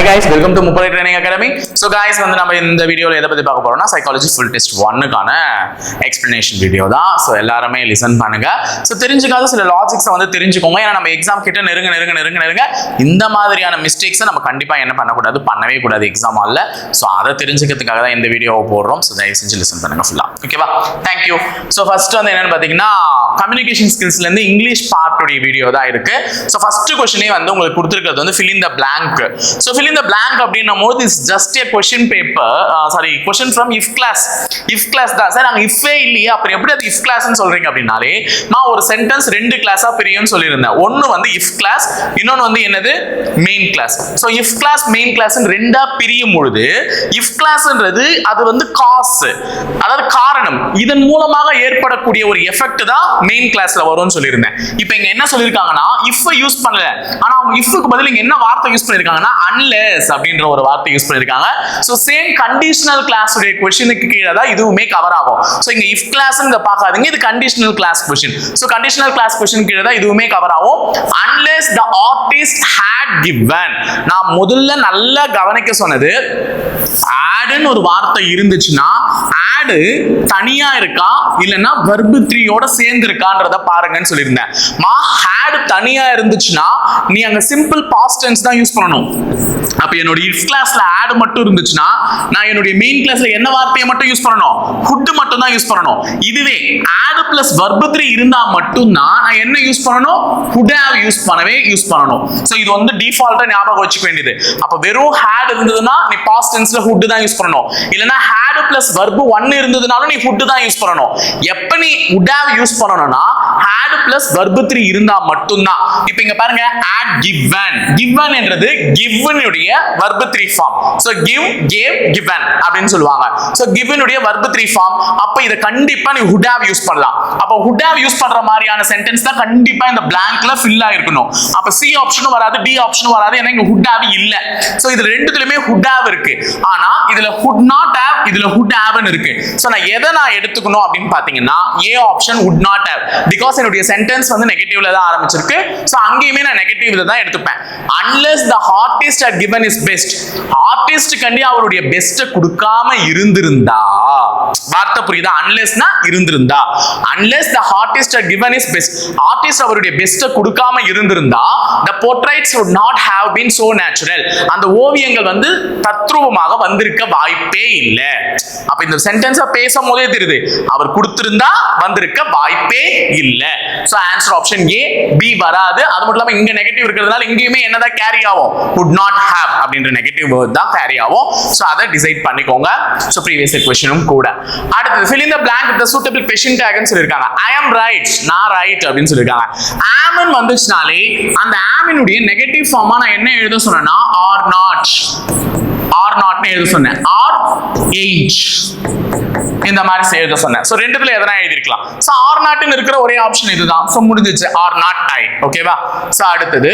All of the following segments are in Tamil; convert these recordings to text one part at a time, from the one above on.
Hi guys, welcome to Mupalai Training Academy. So guys, வந்து நம்ம இந்த வீடியோல எதை பத்தி பார்க்க போறோம்னா சைக்காலஜி ஃபுல் டெஸ்ட் 1க்கான எக்ஸ்பிளனேஷன் வீடியோ தான். ஸோ எல்லாருமே லிசன் பண்ணுங்க. ஸோ தெரிஞ்சுக்காத சில லாஜிக்ஸை வந்து தெரிஞ்சுக்கோங்க. ஏன்னா நம்ம எக்ஸாம் கிட்ட நெருங்க இந்த மாதிரியான மிஸ்டேக்ஸை நம்ம கண்டிப்பா என்ன பண்ணக்கூடாது, பண்ணவே கூடாது எக்ஸாம் ஹாலில். ஸோ அதை தெரிஞ்சுக்கிறதுக்காக தான் இந்த வீடியோவை போடுறோம். ஸோ தயவு செஞ்சு லிசன் பண்ணுங்க ஃபுல்லா. ஓகேவா? தேங்க்யூ. ஸோ ஃபர்ஸ்ட் வந்து என்னன்னு பார்த்தீங்கன்னா கம்யூனிகேஷன் ஸ்கில்ஸ்ல இருந்து இங்கிலீஷ் பார்ட்டுடைய வீடியோ தான் இருக்கு. ஸோ ஃபர்ஸ்ட் கொஸ்டினே வந்து உங்களுக்கு கொடுத்துருக்கிறது வந்து fill in the blank. So fill in the blank அப்படின்னும் போது is just a question paper, question from if class தான் சார். நாங்கள் இஃபே இல்லையே, அப்புறம் எப்படி அது இஃப் கிளாஸ்ன்னு சொல்றீங்க அப்படின்னாலே நான் ஒரு சென்டென்ஸ் ரெண்டு கிளாஸா பிரியும்னு சொல்லியிருந்தேன். ஒன்னு வந்து இஃப் கிளாஸ், இன்னொன்னு வந்து என்னது main clause. So if clause main clause ரெண்டா பிரியும் பொழுது இஃப் கிளாஸ்ன்றது அது வந்து காஸ், அதாவது காரணம், இதன் மூலமாக ஏற்படக்கூடிய ஒரு எஃபெக்ட் தான் மெயின் கிளாஸ்ல வரும்னு சொல்லியிருந்தேன். இப்போ இங்க என்ன சொல்லியிருக்காங்கன்னா இஃப் யூஸ் பண்ணல, ஆனா அவங்க இஃப்க்கு பதில் இங்க என்ன வார்த்தை யூஸ் பண்ணிருக்காங்கன்னா unless அப்படின்ற ஒரு வார்த்தை யூஸ் பண்ணிருக்காங்க. சோ சேம் கண்டிஷனல் கிளாஸ் உடைய क्वेश्चनக்கு கீழ தான் இதுவுமே கவர் ஆகும். சோ இங்க if class ங்க பார்க்காதீங்க, இது conditional clause question. So conditional clause question கீழ தான் இதுவுமே கவர் ஆகும். unless the artist had given, நான் முதல்ல நல்லா கவனிக்க சொன்னது add ன்னு ஒரு வார்த்தை இருந்துச்சுன்னா add தனியா இருக்கா இல்லனா verb 3 ஓட சேர்ந்து இருக்கான்றத பாருங்கன்னு சொல்லியிருந்தேன். மா had தனியா இருந்துச்சுன்னா நீ அங்க சிம்பிள் பாஸ்ட் டென்ஸ் தான் யூஸ் பண்ணணும். அப்ப என்னோட if கிளாஸ்ல add மட்டும் இருந்துச்சுன்னா நான் என்னோட மெயின் கிளாஸ்ல என்ன வார்த்தையை மட்டும் யூஸ் பண்ணணும், would மட்டும் தான் யூஸ் பண்ணணும். இதுவே add plus verb 3 இருந்தா மட்டும் தான் நான் என்ன யூஸ் பண்ணணும், would have யூஸ் பண்ணணும். சோ இது வந்து டிஃபால்ட்டா ஞாபகம் வச்சுக்க வேண்டியது. அப்ப வெறும் had இருந்ததுன்னா நீ பாஸ்ட் டென்ஸ்ல would தான் யூஸ் பண்ணணும். இல்லனா had plus verb 1 இருந்ததுனாலும் நீ would தான் யூஸ் பண்ணணும். எப்ப நீ would have யூஸ் பண்ணனும்னா had plus verb 3 இருந்தா மட்டும் தான். இப்போ இங்க பாருங்க add given என்றது given உடைய verb 3 form. So give, gave, given அப்படினு சொல்வாங்க. சோ given உடைய verb 3 ஃபார்ம். அப்ப இத கண்டிப்பா நீ would have யூஸ் பண்ணலாம். அப்ப would have யூஸ் பண்ற மாதிரியான சென்டென்ஸ் தான் கண்டிப்பா இந்த blankல fill ஆயிருக்கணும். அப்ப C ஆப்ஷனும் வராது, D ஆப்ஷனும் வராது, ஏன்னா இங்க would have இல்ல. சோ இது ரெண்டுத்துலயுமே would have இருக்கு. ஆனா இதுல would not have, இதுல would have ன்னு இருக்கு. சோ நான் எதை எடுத்துக்கணும் அப்படினு பாத்தீங்கன்னா A option would not have, because என்னுடைய சென்டென்ஸ் வந்து நெகட்டிவ்ல தான் ஆரம்பிச்சிருக்கு. சோ அங்கேயுமே நான் நெகட்டிவ்ல தான் எடுத்துப்பேன். unless the artist had given his best, artist கண்டி அவருடைய பெஸ்ட் கொடுக்காம இருந்திருந்தா, வார்த்தை புரியுதா? unlessனா இருந்திருந்தா, unless the artist had given his best, artist அவருடைய பெஸ்ட் கொடுக்காம இருந்திருந்தா the portraits would not have been so natural, அந்த ஓவியங்கள் வந்து தத்ரூபமாக வந்திருக்க வாய்ப்பே இல்ல. அப்ப இந்த சென்டென்ஸ பேசும்போதே தெரியுது அவர் கொடுத்திருந்தா வந்திருக்க வாய்ப்பே இல்ல. So answer option A, B வராது. அது மட்டும் இல்லாம இங்க நெகட்டிவ் இருக்கிறதுனால இங்கேயுமே என்னதான் கேரி ஆகும், would not have அப்படின்ற நெகட்டிவ் வேர்ட் தான் கேரி ஆகும். சோ அதை டிசைட் பண்ணிக்கோங்க. சோ ப்ரீவியஸ் क्वेश्चनனும் கூட. அடுத்து fill in the blank with the suitable question tag ன்னு சொல்லிருக்காங்க. I am right, நான் ரைட் அப்படினு சொல்லிருக்காங்க. am ன்னு வந்துச்சுனாலே அந்த am னுடைய நெகட்டிவ் ஃபார்மா நான் என்ன எழுத சொன்னேன்னா are not ன்னு எழுத சொன்னேன். are ain't இந்த மாதிரி எழுத சொன்னேன். சோ ரெண்டுத்துல எதனா எழுதிருக்கலாம். சோ are not ன்னு இருக்கிற ஒரே ஆப்ஷன் இதுதான். சோ முடிஞ்சிச்சு, are not I. ஓகேவா? சோ அடுத்தது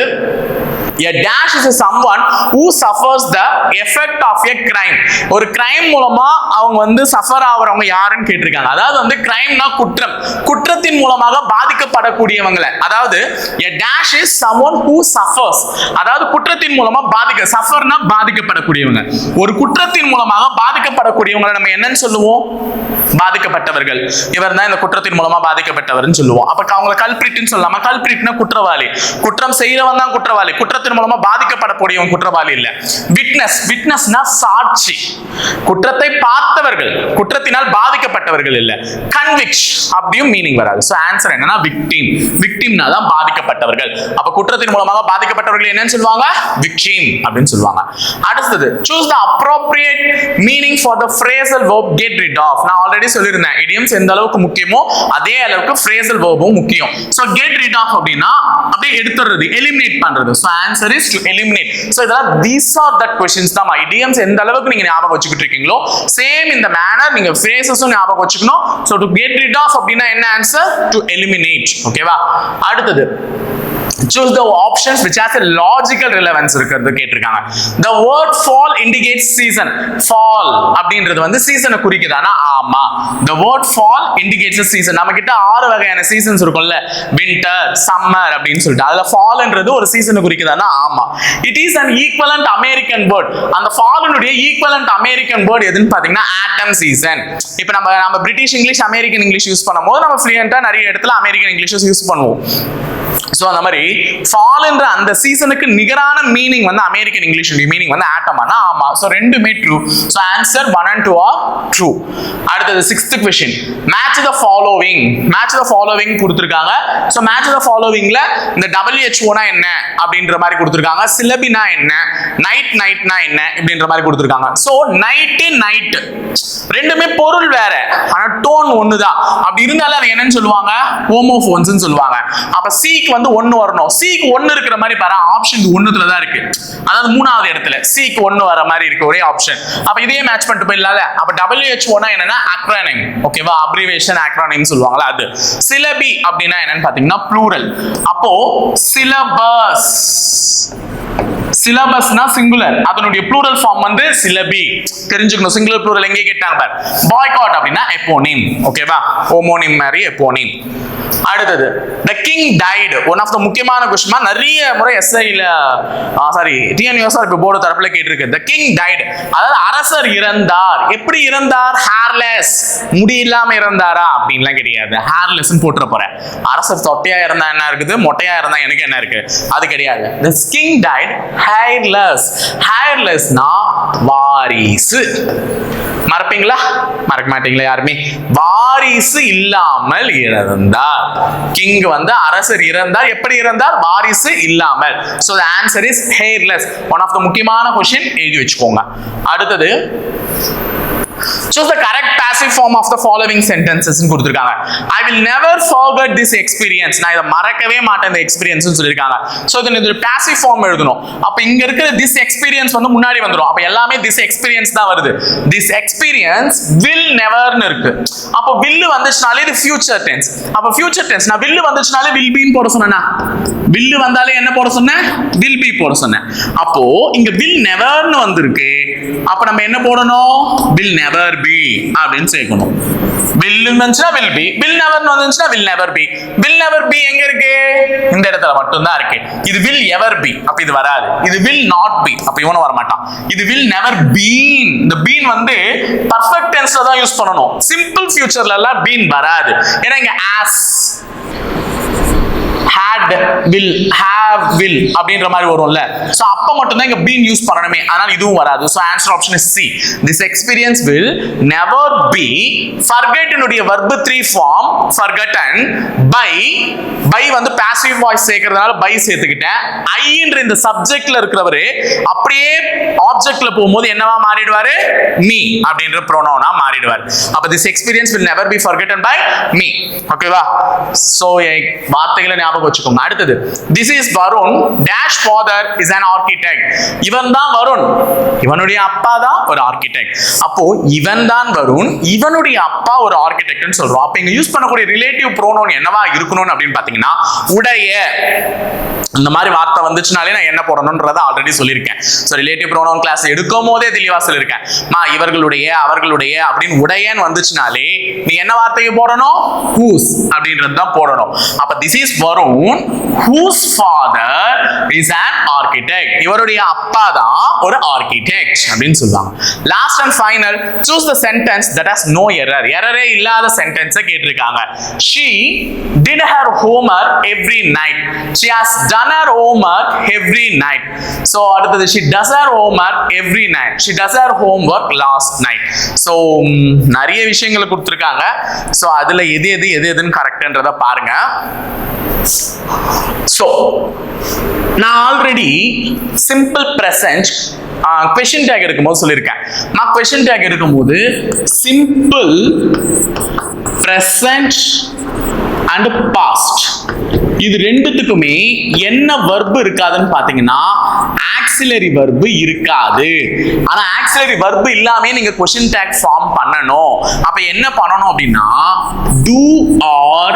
a dash is someone who suffers the effect of a crime. ஒரு கிரைம் மூலமா அவங்க வந்து சஃபர் ஆவறவங்க யாருன்னு கேட்டிருக்காங்க. அதாவது வந்து கிரைம்னா குற்றம், குற்றத்தின் மூலமாக பாதிக்கப்படக்கூடியவங்களை, அதாவது a dash is someone who suffers, அதாவது குற்றத்தின் மூலமா சஃபர்னா பாதிக்கப்படக்கூடியவங்க. ஒரு குற்றத்தின் மூலமாக பாதிக்கப்படக்கூடியவங்களை நம்ம என்னன்னு சொல்லுவோம், பாதிக்கப்பட்டவர்கள். இவர் தான் இந்த குற்றத்தின் மூலமா பாதிக்கப்பட்டவர்னு சொல்லுவோம். அப்ப அவங்களை கல்பிரிட்னு சொல்லலாமா? கல்பிரிட்னா குற்றவாளி, குற்றம் செய்யறவன் தான் குற்றவாளி, குற்றத்தின் மூலமா பாதிக்கப்படக்கூடியவன் குற்றவாளி இல்ல. விட்னஸ்னா சாட்சி, குற்றத்தை பார்த்தவர்கள், குற்றத்தினால் பாதிக்கப்பட்டவர்கள் இல்ல. கன்விக்ட் அப்படியும் மீனிங் வராது. சோ ஆன்சர் என்னன்னா விக்டிம்னா தான் பாதிக்கப்பட்டவர்கள். அப்ப குற்றத்தின் மூலமாக பாதிக்கப்பட்டவர்கள் என்னன்னு சொல்லுவாங்க, விக்டிம் அப்படின்னு சொல்லுவாங்க. அடுத்தது choose the appropriate meaning for the phrasal verb get rid of. நான் ஆல்ரெடி சொல்லிருந்தேன் idioms எந்த அளவுக்கு முக்கியமோ அதே அளவுக்கு phrasal verbும் முக்கியம். சோ get rid of அப்படினா அப்படியே எடுத்துறது, எலிமினேட் பண்றது. So answer is to eliminate. So இதெல்லாம் these are that questions தான். idioms எந்த அளவுக்கு நீங்க ஞாபகம் வச்சுக்கிட்டு இருக்கீங்களோ சேம் இந்த manner நீங்க phrases-உம் ஞாபகம் வச்சுக்கணும். So to get rid of அப்படினா என்ன ஆன்சர், to eliminate. ஓகேவா? அடுத்தது choose the options which has a logical relevance இருக்கிறது கேட்டிருக்காங்க. The word fall indicates season. Fall அப்படின்றது வந்து சீசனை குறிக்குதானா? ஆமா. The word fall indicates a season. நம்ம கிட்ட 6 வகையான சீசன்ஸ் இருக்கும்ல, வின்டர், சம்மர் அப்படின்னு சொல்லிட்டு. அதுல ஃபால்ன்றது ஒரு சீசனை குறிக்குதானா? ஆமா. It is an equivalent American word. அந்த ஃபால்னுடைய equivalent American word எதுன்னு பாத்தீங்கன்னா autumn season. இப்போ நம்ம British English American English use பண்ணும்போது நம்ம ஃப்ளூயண்டா நிறைய இடத்துல அமெரிக்கன் இங்கிலீஷ் யூஸ் பண்ணுவோம். சோ அந்த மாதிரி ஃபால் என்ற அந்த சீசனுக்கு நிகரான மீனிங் வந்து அமெரிக்கன் இங்கிலீஷ் மீனிங் வந்து ஆட்டமானா? ஆமா. சோ ரெண்டுமே true. So answer 1 and 2 are true. அடுத்தது 6th question, match the following. Match the following கொடுத்திருக்காங்க. சோ மேட்ச் தி ஃபாலோவிங்ல இந்த WHO னா என்ன அப்படின்ற மாதிரி கொடுத்திருக்காங்க, சிலபினா என்ன, நைட்னா என்ன அப்படின்ற மாதிரி கொடுத்திருக்காங்க. சோ நைட் ரெண்டுமே பொருள் வேற, ஆனா டோன் ஒண்ணுதான். அப்படி இருந்தாலும் அது என்னன்னு சொல்லுவாங்க? ஹோமோஃபோன்ஸ்னு சொல்லுவாங்க. அப்ப சீக்கு வந்து 1 வரணும். சீக்கு 1 இருக்கிற மாதிரி பாரு, ஆப்ஷன் 1த்துல தான் இருக்கு, அதாவது 3வது இடத்துல சீக்கு 1 வர மாதிரி இருக்கு ஒரே ஆப்ஷன். அப்ப இதே மேட்ச் பண்ணிட்டு போயிடலாம்ல. அப்ப WHO னா என்னன்னா அக்ரோனிம், ஓகேவா? அப்ரிவேஷன் அக்ரோனிம் சொல்லுவாங்கல அது. சிலபி அப்படின்னா என்னன்னு பாத்தீங்கன்னா ப்ளூரல். அப்போ சிலபஸ், சிலபஸ்னா சிங்குலர், அதனுடைய ப்ளூரல் ஃபார்ம் வந்து சிலபி. தெரிஞ்சுக்கணும், சிங்குலர் ப்ளூரல் எங்கே கேட்டாங்க பாரு. பாய்காட் அப்படின்னா எப்போனிம், ஓகேவா? ஹோமோனிம் மாதிரி எப்போனிம். அடுத்தது the king died. One of the முக்கியமான क्वेश्चन, நிறைய முறை எஸ்ஐல டிஎன்யூஎஸ் இப்போ போர்டு தரப்புல கேட்டிருக்கு. the king died, அதாவது அரசர் இறந்தார். எப்படி இறந்தார்? ஹேர்லெஸ், முடி இல்லாம இறந்தாரா அப்படின்லாம் கிடையாது. ஹேர்லெஸ்னு போட்டுற போறேன். அரசர் தொட்டையா இருந்தா என்ன இருக்குது, மொட்டையா இருந்தா எனக்கு என்ன இருக்கு, அது கிடையாது. the king died hairless. hairlessனா வாரிசு. மறப்பீங்களா? மறக்க மாட்டீங்களா யாருமே? வாரிசு இல்லாமல் இறந்தார். கிங் வந்து அரசர் இறந்தார். எப்படி இறந்தார்? வாரிசு இல்லாமல். So the answer is hairless. One of the முக்கியமான question எழுதி வச்சுக்கோங்க. அடுத்தது choose the correct passive form of the following sentences னு கொடுத்திருக்காங்க. I will never forget this experience. நான் இத மறக்கவே மாட்டேன் இந்த எக்ஸ்பீரியன்ஸ் னு சொல்லிருக்காங்க. சோ இது passive form எழுதணும். அப்ப இங்க இருக்கிற this experience வந்து முன்னாடி வந்துரும். அப்ப எல்லாமே this experience தான் வருது. This experience will never னு இருக்கு. அப்ப will வந்துச்சுனாலே இது future tense. அப்ப future tense நான் will வந்துச்சுனாலே will be னு போட சொன்னேனா? will வந்தாலே என்ன போட சொன்னேன்? will be போட சொன்னேன். அப்போ இங்க will never னு வந்திருக்கு. அப்ப நம்ம என்ன போடணும்? will never be அப்படினு சேர்க்கணும். will வந்துச்சுனா will be, will never வந்துச்சுனா will never be. will never be எங்க இருக்கு? இந்த இடத்துல மட்டும் தான் இருக்கு. இது will ever be, அப்ப இது வராது. இது will not be, அப்ப இவனும் வர மாட்டான். இது will never been. இந்த been வந்து perfect tenseல தான் யூஸ் பண்ணனும். simple futureல எல்லாம் been வராது. ஏன்னா இங்க as, had, will, have, will அப்படின்ற மாதிரி வரும்ல. சோ அப்ப மட்டும் தான் இங்க been யூஸ் பண்ணணுமே. அதனால இதுவும் வராது. So answer option is C. This experience will never be. forget னுடைய verb 3 form forgotten by வந்து passive voice சேர்க்கிறதுனால by சேர்த்துக்கிட்டேன். I ன்ற இந்த சப்ஜெக்ட்ல இருக்கிறவரு அப்படியே ஆப்ஜெக்ட்ல போகும்போது என்னவா மாறிடுவாரு? me அப்படின்ற pronoun-ஆ மாறிடுவார். அப்ப this experience will never be forgotten by me. ஓகேவா? சோ வார்த்தைகளை ஞாபகம் வச்சுக்கோங்க. அடுத்தது this is Varun dash father is an architect. இவன் தான் வருண், இவனுடைய அப்பா தான் ஒரு ஆர்கிடெக்ட். அப்போ இவன் தான் வருண், இவனுடைய அப்பா ஒரு ஆர்கிடெக்ட்னு சொல்றோம். அப்ப இங்க யூஸ் பண்ணக்கூடிய ரிலேட்டிவ் ப்ரோனவுன் என்னவா இருக்கணும் அப்படின்னு பாத்தீங்கன்னா உடைய. இந்த மாதிரி வார்த்தை வந்துச்சுனாலே நான் என்ன போடணும்ன்றத ஆல்ரெடி சொல்லியிருக்கேன். ஸோ ரிலேட்டிவ் ப்ரோனவுன் கிளாஸ் எடுக்கும் போதே தெளிவா சொல்லியிருக்கேன். இவர்களுடைய, அவர்களுடைய அப்படின்னு உடையன்னு வந்துச்சுனாலே நீ என்ன வார்த்தையை போடணும்? whose அப்படின்றது தான் போடணும். அப்ப this is Varun whose father is an architect. இவருடைய அப்பா தான் ஒரு ஆர்கிடெக்ட் அப்படின்னு சொல்லுவாங்க. Last and final, choose the sentence that has no error. எரரே இல்லாத சென்டென்ஸை கேட்டிருக்காங்க. She did her homework every night. She has done her homework every night. So அடுத்தது she does her homework every night. She does her homework last night. So நிறைய விஷயங்களை கொடுத்திருக்காங்க. So அதுல எதுன்னு கரெக்ட்ன்றத பாருங்க. So நான் already simple present question take எடுக்கும்போது சொல்லியிருக்கேன். நான் கொஸ்டின் டேக் எடுக்கும்போது சிம்பிள் பிரசன்ட் அண்ட் பாஸ்ட் இது ரெண்டுத்துக்குமே என்ன verb இருக்காதுன்னு பாத்தீங்கன்னா ஆக்சிலரி verb இருக்காது. ஆனா ஆக்சிலரி verb இல்லாம நீங்க क्वेश्चन टैग ஃபார்ம் பண்ணனும். அப்ப என்ன பண்ணனும் அப்படினா do or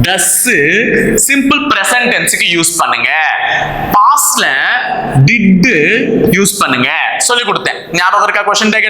does simple present டென்ஸ்க்கு யூஸ் பண்ணுங்க. பாஸ்ட்ல did யூஸ் பண்ணுங்க சொல்லி கொடுத்தேன். ஞாபகம் இருக்கா? क्वेश्चन टैग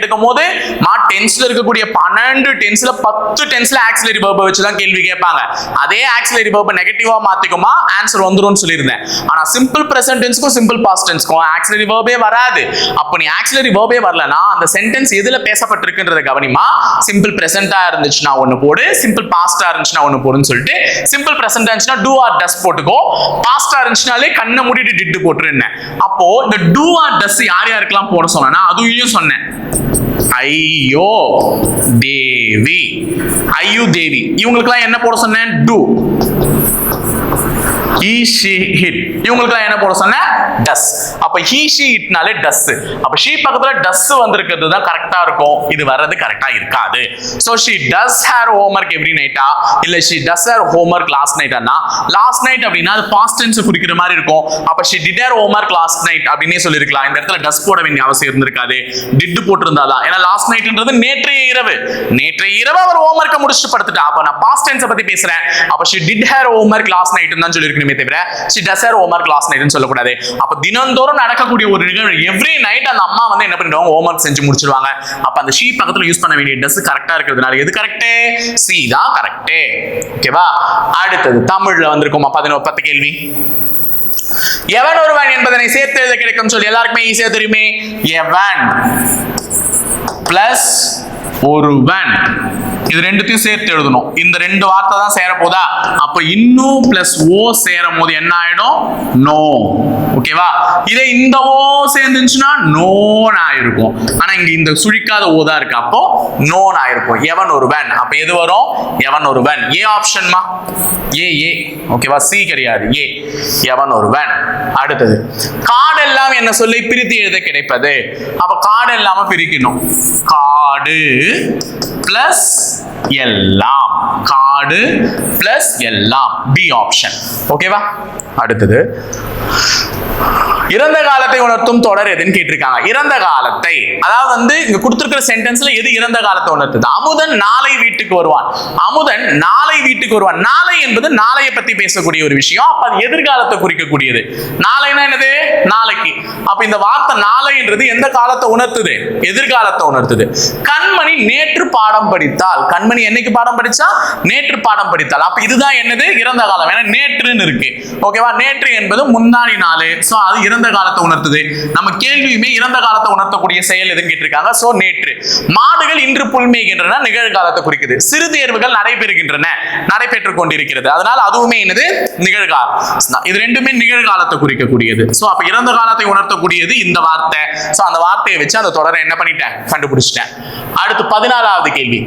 எடுக்கும்போது மா டென்ஸ்ல இருக்கக்கூடிய 12 டென்ஸ்ல 10 டென்ஸ்ல ஆக்சிலரி verb வச்சு தான் கேள்வி கேட்பாங்க. அதே ஆக்சிலரி verb நெகட்டிவா மாத்திக்குமா ஆன்சர் வந்துரும்னு சொல்லியிருந்தேன். ஆனா சிம்பிள் பிரசன்ட் டென்ஸ்க்கும் சிம்பிள் பாஸ்ட் டென்ஸ்க்கும் ஆக்சிலரி verb வராது. அப்ப நீ ஆக்சிலரி verb வரலனா அந்த சென்டென்ஸ் எதுல பேசப்பட்டிருக்குன்றத கவனிமா. சிம்பிள் பிரசன்ட்டா இருந்துச்சுனா ஒன்னு போடு, சிம்பிள் பாஸ்டா இருந்துச்சுனா ஒன்னு போடுன்னு சொல்லிட்டு சிம்பிள் பிரசன்ட்டா இருந்துச்சுனா do or does போட்டுக்கோ, பாஸ்டா இருந்துச்சுனாலே கண்ணை மூடிட்டு did போட்டுருந்தேன். அப்போ இந்த do or does யார் யாருக்கெல்லாம் போட சொன்னா அதுவும் சொன்னேன். ஐயோ தேவி, ஐயோ தேவி இவங்களுக்கெல்லாம் என்ன போட சொன்னேன்? do. he she it இவங்களுக்கெல்லாம் என்ன போட சொன்னேன்? does. அப்ப he she itனாலே does. அப்ப she பக்கத்துல does வந்திருக்கிறது தான் கரெக்ட்டா இருக்கும். இது வர்றது கரெக்ட்டா இருக்காது. so she does her homework every night இல்ல she does her homework last night Anna last night அப்படினா அது past tense குறிக்கிற மாதிரி இருக்கும். அப்ப she did her homework last night அப்படினே சொல்லி இருக்கலாம். இந்த இடத்துல does போட வேண்டிய அவசியம் இருந்திருக்காது. did போட்டிருந்தாதான். ஏன்னா last nightன்றது நேற்றைய இரவு அவர் homework முடிச்சிட்டு படுத்துட்டா. அப்ப நான் past tense பத்தி பேசுறேன். அப்ப she did her homework last night ன்னு தான் சொல்லி இருக்கணுமே தவிர she does her homework last night ன்னு சொல்ல கூடாது. அப்ப தினந்தோறும் நடக்கக்கூடிய ஒரு நிகழ்வு every night அந்த அம்மா வந்து என்ன பண்ணிடுவாங்க? homework செஞ்சு முடிச்சிடுவாங்க. அப்ப அந்த she பக்கத்துல யூஸ் பண்ண வேண்டிய does கரெக்ட்டா இருக்கிறதுனால எது கரெக்ட்? C தான் கரெக்ட். ஓகேவா? அடுத்தது தமிழ்ல வந்திருக்குமா 10 கேள்வி. எவன் ஒருவன் என்பதனை சேர்த்து எழுத கிடைக்கும் சொல்லி எல்லாருக்குமே ஈஸியா தெரியுமே. எவன் பிளஸ் ஒருவன் இது ரெண்டுத்தையும் சேர்த்து எழுதணும். இந்த ரெண்டு வார்த்தை தான் சேர போதா? அப்ப இன்னும் பிளஸ் ஓ சேரும் போது என்ன ஆயிடும்? நோ. ஓகேவா? இதே இந்த ஓ சேர்ந்துச்சுன்னா நோன் ஆயிருக்கும். ஆனா இங்க இந்த சுழிக்காத ஓ தான் இருக்கு. அப்போ நோன் ஆயிருக்கும். எவன் ஒருவன். அப்ப எது வரும்? எவன் ஒருவன். ஏ ஆப்ஷன்மா. ஏ. ஓகேவா? சி கிடையாது. ஏ. எவன் ஒருவன். அடுத்தது காடெல்லாம் என்ன சொல்லி பிரித்து எழுத கிடைப்பது? அப்ப காடெல்லாம பிரிக்கணும். காடு பிளஸ் எல்லாம். காடு பிளஸ் எல்லாம். B option. ஓகேவா? அடுத்தது இறந்த காலத்தை உணர்த்தும் தொடர் எதுன்னு கேட்டிருக்காங்க. இறந்த காலத்தை, அதாவது வந்து இங்க கொடுத்திருக்கிற சென்டென்ஸ்ல எது இறந்த காலத்தை உணர்த்துது? அமுதன் நாளை வீட்டுக்கு வருவான். அமுதன் நாளை வீட்டுக்கு வருவான். நாளை என்பது நாளைய பத்தி பேசக்கூடிய ஒரு விஷயம். அப்ப அது எதிர்காலத்தை குறிக்கக்கூடியது. நாளைனா என்னது? நாளைக்கு. அப்ப இந்த வார்த்தை நாளைன்றது எந்த காலத்தை உணர்த்துது? எதிர்காலத்தை உணர்த்துது. கண்மணி நேற்று பாடம் படித்தால். கண்மணி என்னைக்கு பாடம் படிச்சா? நேற்று பாடம் படித்தால். அப்ப இதுதான் என்னது? இறந்த காலம். ஏன்னா நேற்றுன்னு இருக்கு. ஓகேவா? நேற்று என்பது முன்னாடி நாள். சோ அது இறந்த காலத்தை உணர்த்துது. நம்ம கேள்வியுமே இறந்த காலத்தை உணர்த்தக்கூடிய செயல் எதுன்னு கேட்டிருக்காங்க. சோ நேற்று. மாடுகள் இன்று புல் மேய்கின்றன நிகழ்காலத்தை குறிக்குது. சிறு தேர்வுகள் நடைபெற்றுக் கொண்டிருக்கிறது. அதனால அதுவுமே என்னது? நிகழ்காலம். இது ரெண்டுமே நிகழ்காலத்தை குறிக்கக்கூடியது. சோ அப்ப இறந்த காலத்தை உணர்த்தக்கூடியது இந்த வார்த்தை. சோ அந்த வார்த்தையை வச்சு அந்த தொடரை என்ன பண்ணிட்டேன்? கண்டுபிடிச்சிட்டேன். அடுத்து 14வது கேள்வி.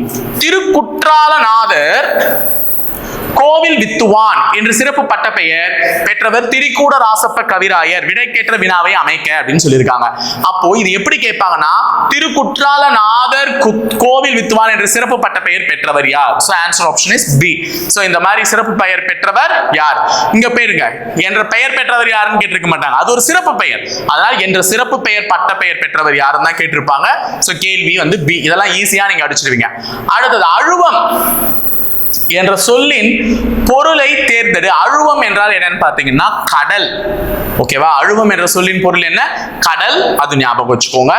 திருக்குற்றாலநாதர் கோவில் வித்துவான் என்று சிறப்பு பட்ட பெயர் பெற்றவர் திரிகூட ராசப்ப கவிராயர். விடைக்கேற்ற வினாவை அமைக்க அப்படின்னு சொல்லியிருக்காங்க. அப்போ இது எப்படி கேட்பாங்கன்னா, திருக்குற்றாலநாதர் கோவில் வித்துவான் என்று சிறப்பு பட்ட பெயர் பெற்றவர் யார்? So answer option is B. So இந்த மாதிரி சிறப்பு பெயர் பெற்றவர் யார்? இங்க பேருங்க என்ற பெயர் பெற்றவர் யாருன்னு கேட்டிருக்க மாட்டாங்க. அது ஒரு சிறப்பு பெயர். அதனால என்ற சிறப்பு பெயர் பட்ட பெயர் பெற்றவர் யாருன்னு தான் கேட்டிருப்பாங்க. சோ கேள்வி வந்து பி. இதெல்லாம் ஈஸியா நீங்க அடிச்சிடுவீங்க. அடுத்தது அழுவம் என்ற சொல்லின் பொருளை தேர்ந்தெடு. அழுவம் என்றால் என்னன்னு பாத்தீங்கன்னா கடல். ஓகேவா? அழுவம் என்ற சொல்லின் பொருள் என்ன? கடல். அது ஞாபகம் வச்சுக்கோங்க.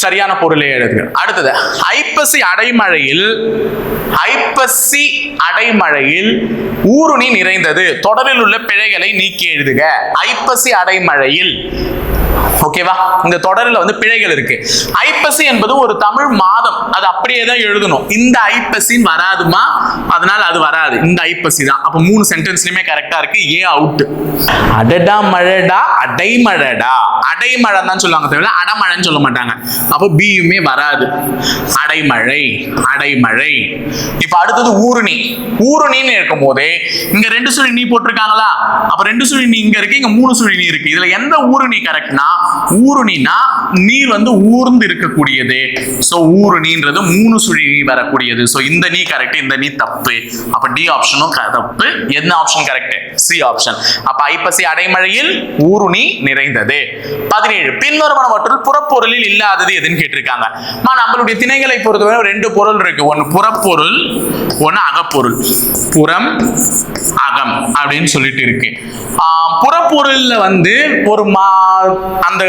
சரியான பொருளை எழுதுங்க. அடுத்தது ஐப்பசி அடைமழையில் ஊருணி நிறைந்தது. தொடரில் உள்ள பிழைகளை நீக்கி எழுதுக. ஐப்பசி அடைமழையில். ஓகேவா? இந்த தொடரில் வந்து பிழைகள் இருக்கு. ஐப்பசி என்பது ஒரு தமிழ் மாதம். அது அப்படியே தான் எழுதணும். இந்த ஐப்பசி வராதுமா, அதனால அது வராது. இந்த ஐப்பசி தான். அப்ப 3 சென்டென்ஸ்லயுமே கரெக்டா இருக்கு. ஏ அவுட். அடடா மழடா அடைமழடா. அடைமழை தான் சொல்லுவாங்க தவிர அடமழைன்னு சொல்ல மாட்டாங்க. அப்போ பியுமே வராது. அடைமழை, அடைமழை. இப்ப அடுத்தது ஊருணி. ஊருணின்னு இருக்கும் போதே இங்க 2 சுழி நீ போட்டிருக்காங்களா, அப்ப 2 சுழி நீ இங்க இருக்கு, இங்க 3 சுழி நீ இருக்கு. இதுல எந்த ஊருணி கரெக்ட்னா, ஊருணினா நீர் வந்து ஊர்ந்து இருக்கக்கூடியது. சோ ஊருணின்றது 3 சுழி நீ வரக்கூடியது. சோ இந்த நீ கரெக்ட், இந்த நீ தப்பு. அப்ப டி ஆப்ஷனும் தப்பு. என்ன ஆப்ஷன் கரெக்ட்? C option. அப்ப ஐப்பசி அடைமழையில் ஊருணி நிறைந்தது. 17 பின்வருவனவற்றுள் புறப்பொருளில் இல்லாதது எதுன்னு கேட்டிருக்காங்க. நம்மளுடைய திணைகளை பொறுத்தவரை 2 பொருள் இருக்கு. ஒன்னு புறப்பொருள், ஒன்னு அகப்பொருள். புறம், அகம் அப்படின்னு சொல்லிட்டு இருக்கு. புறப்பொருள்ல வந்து ஒரு அந்த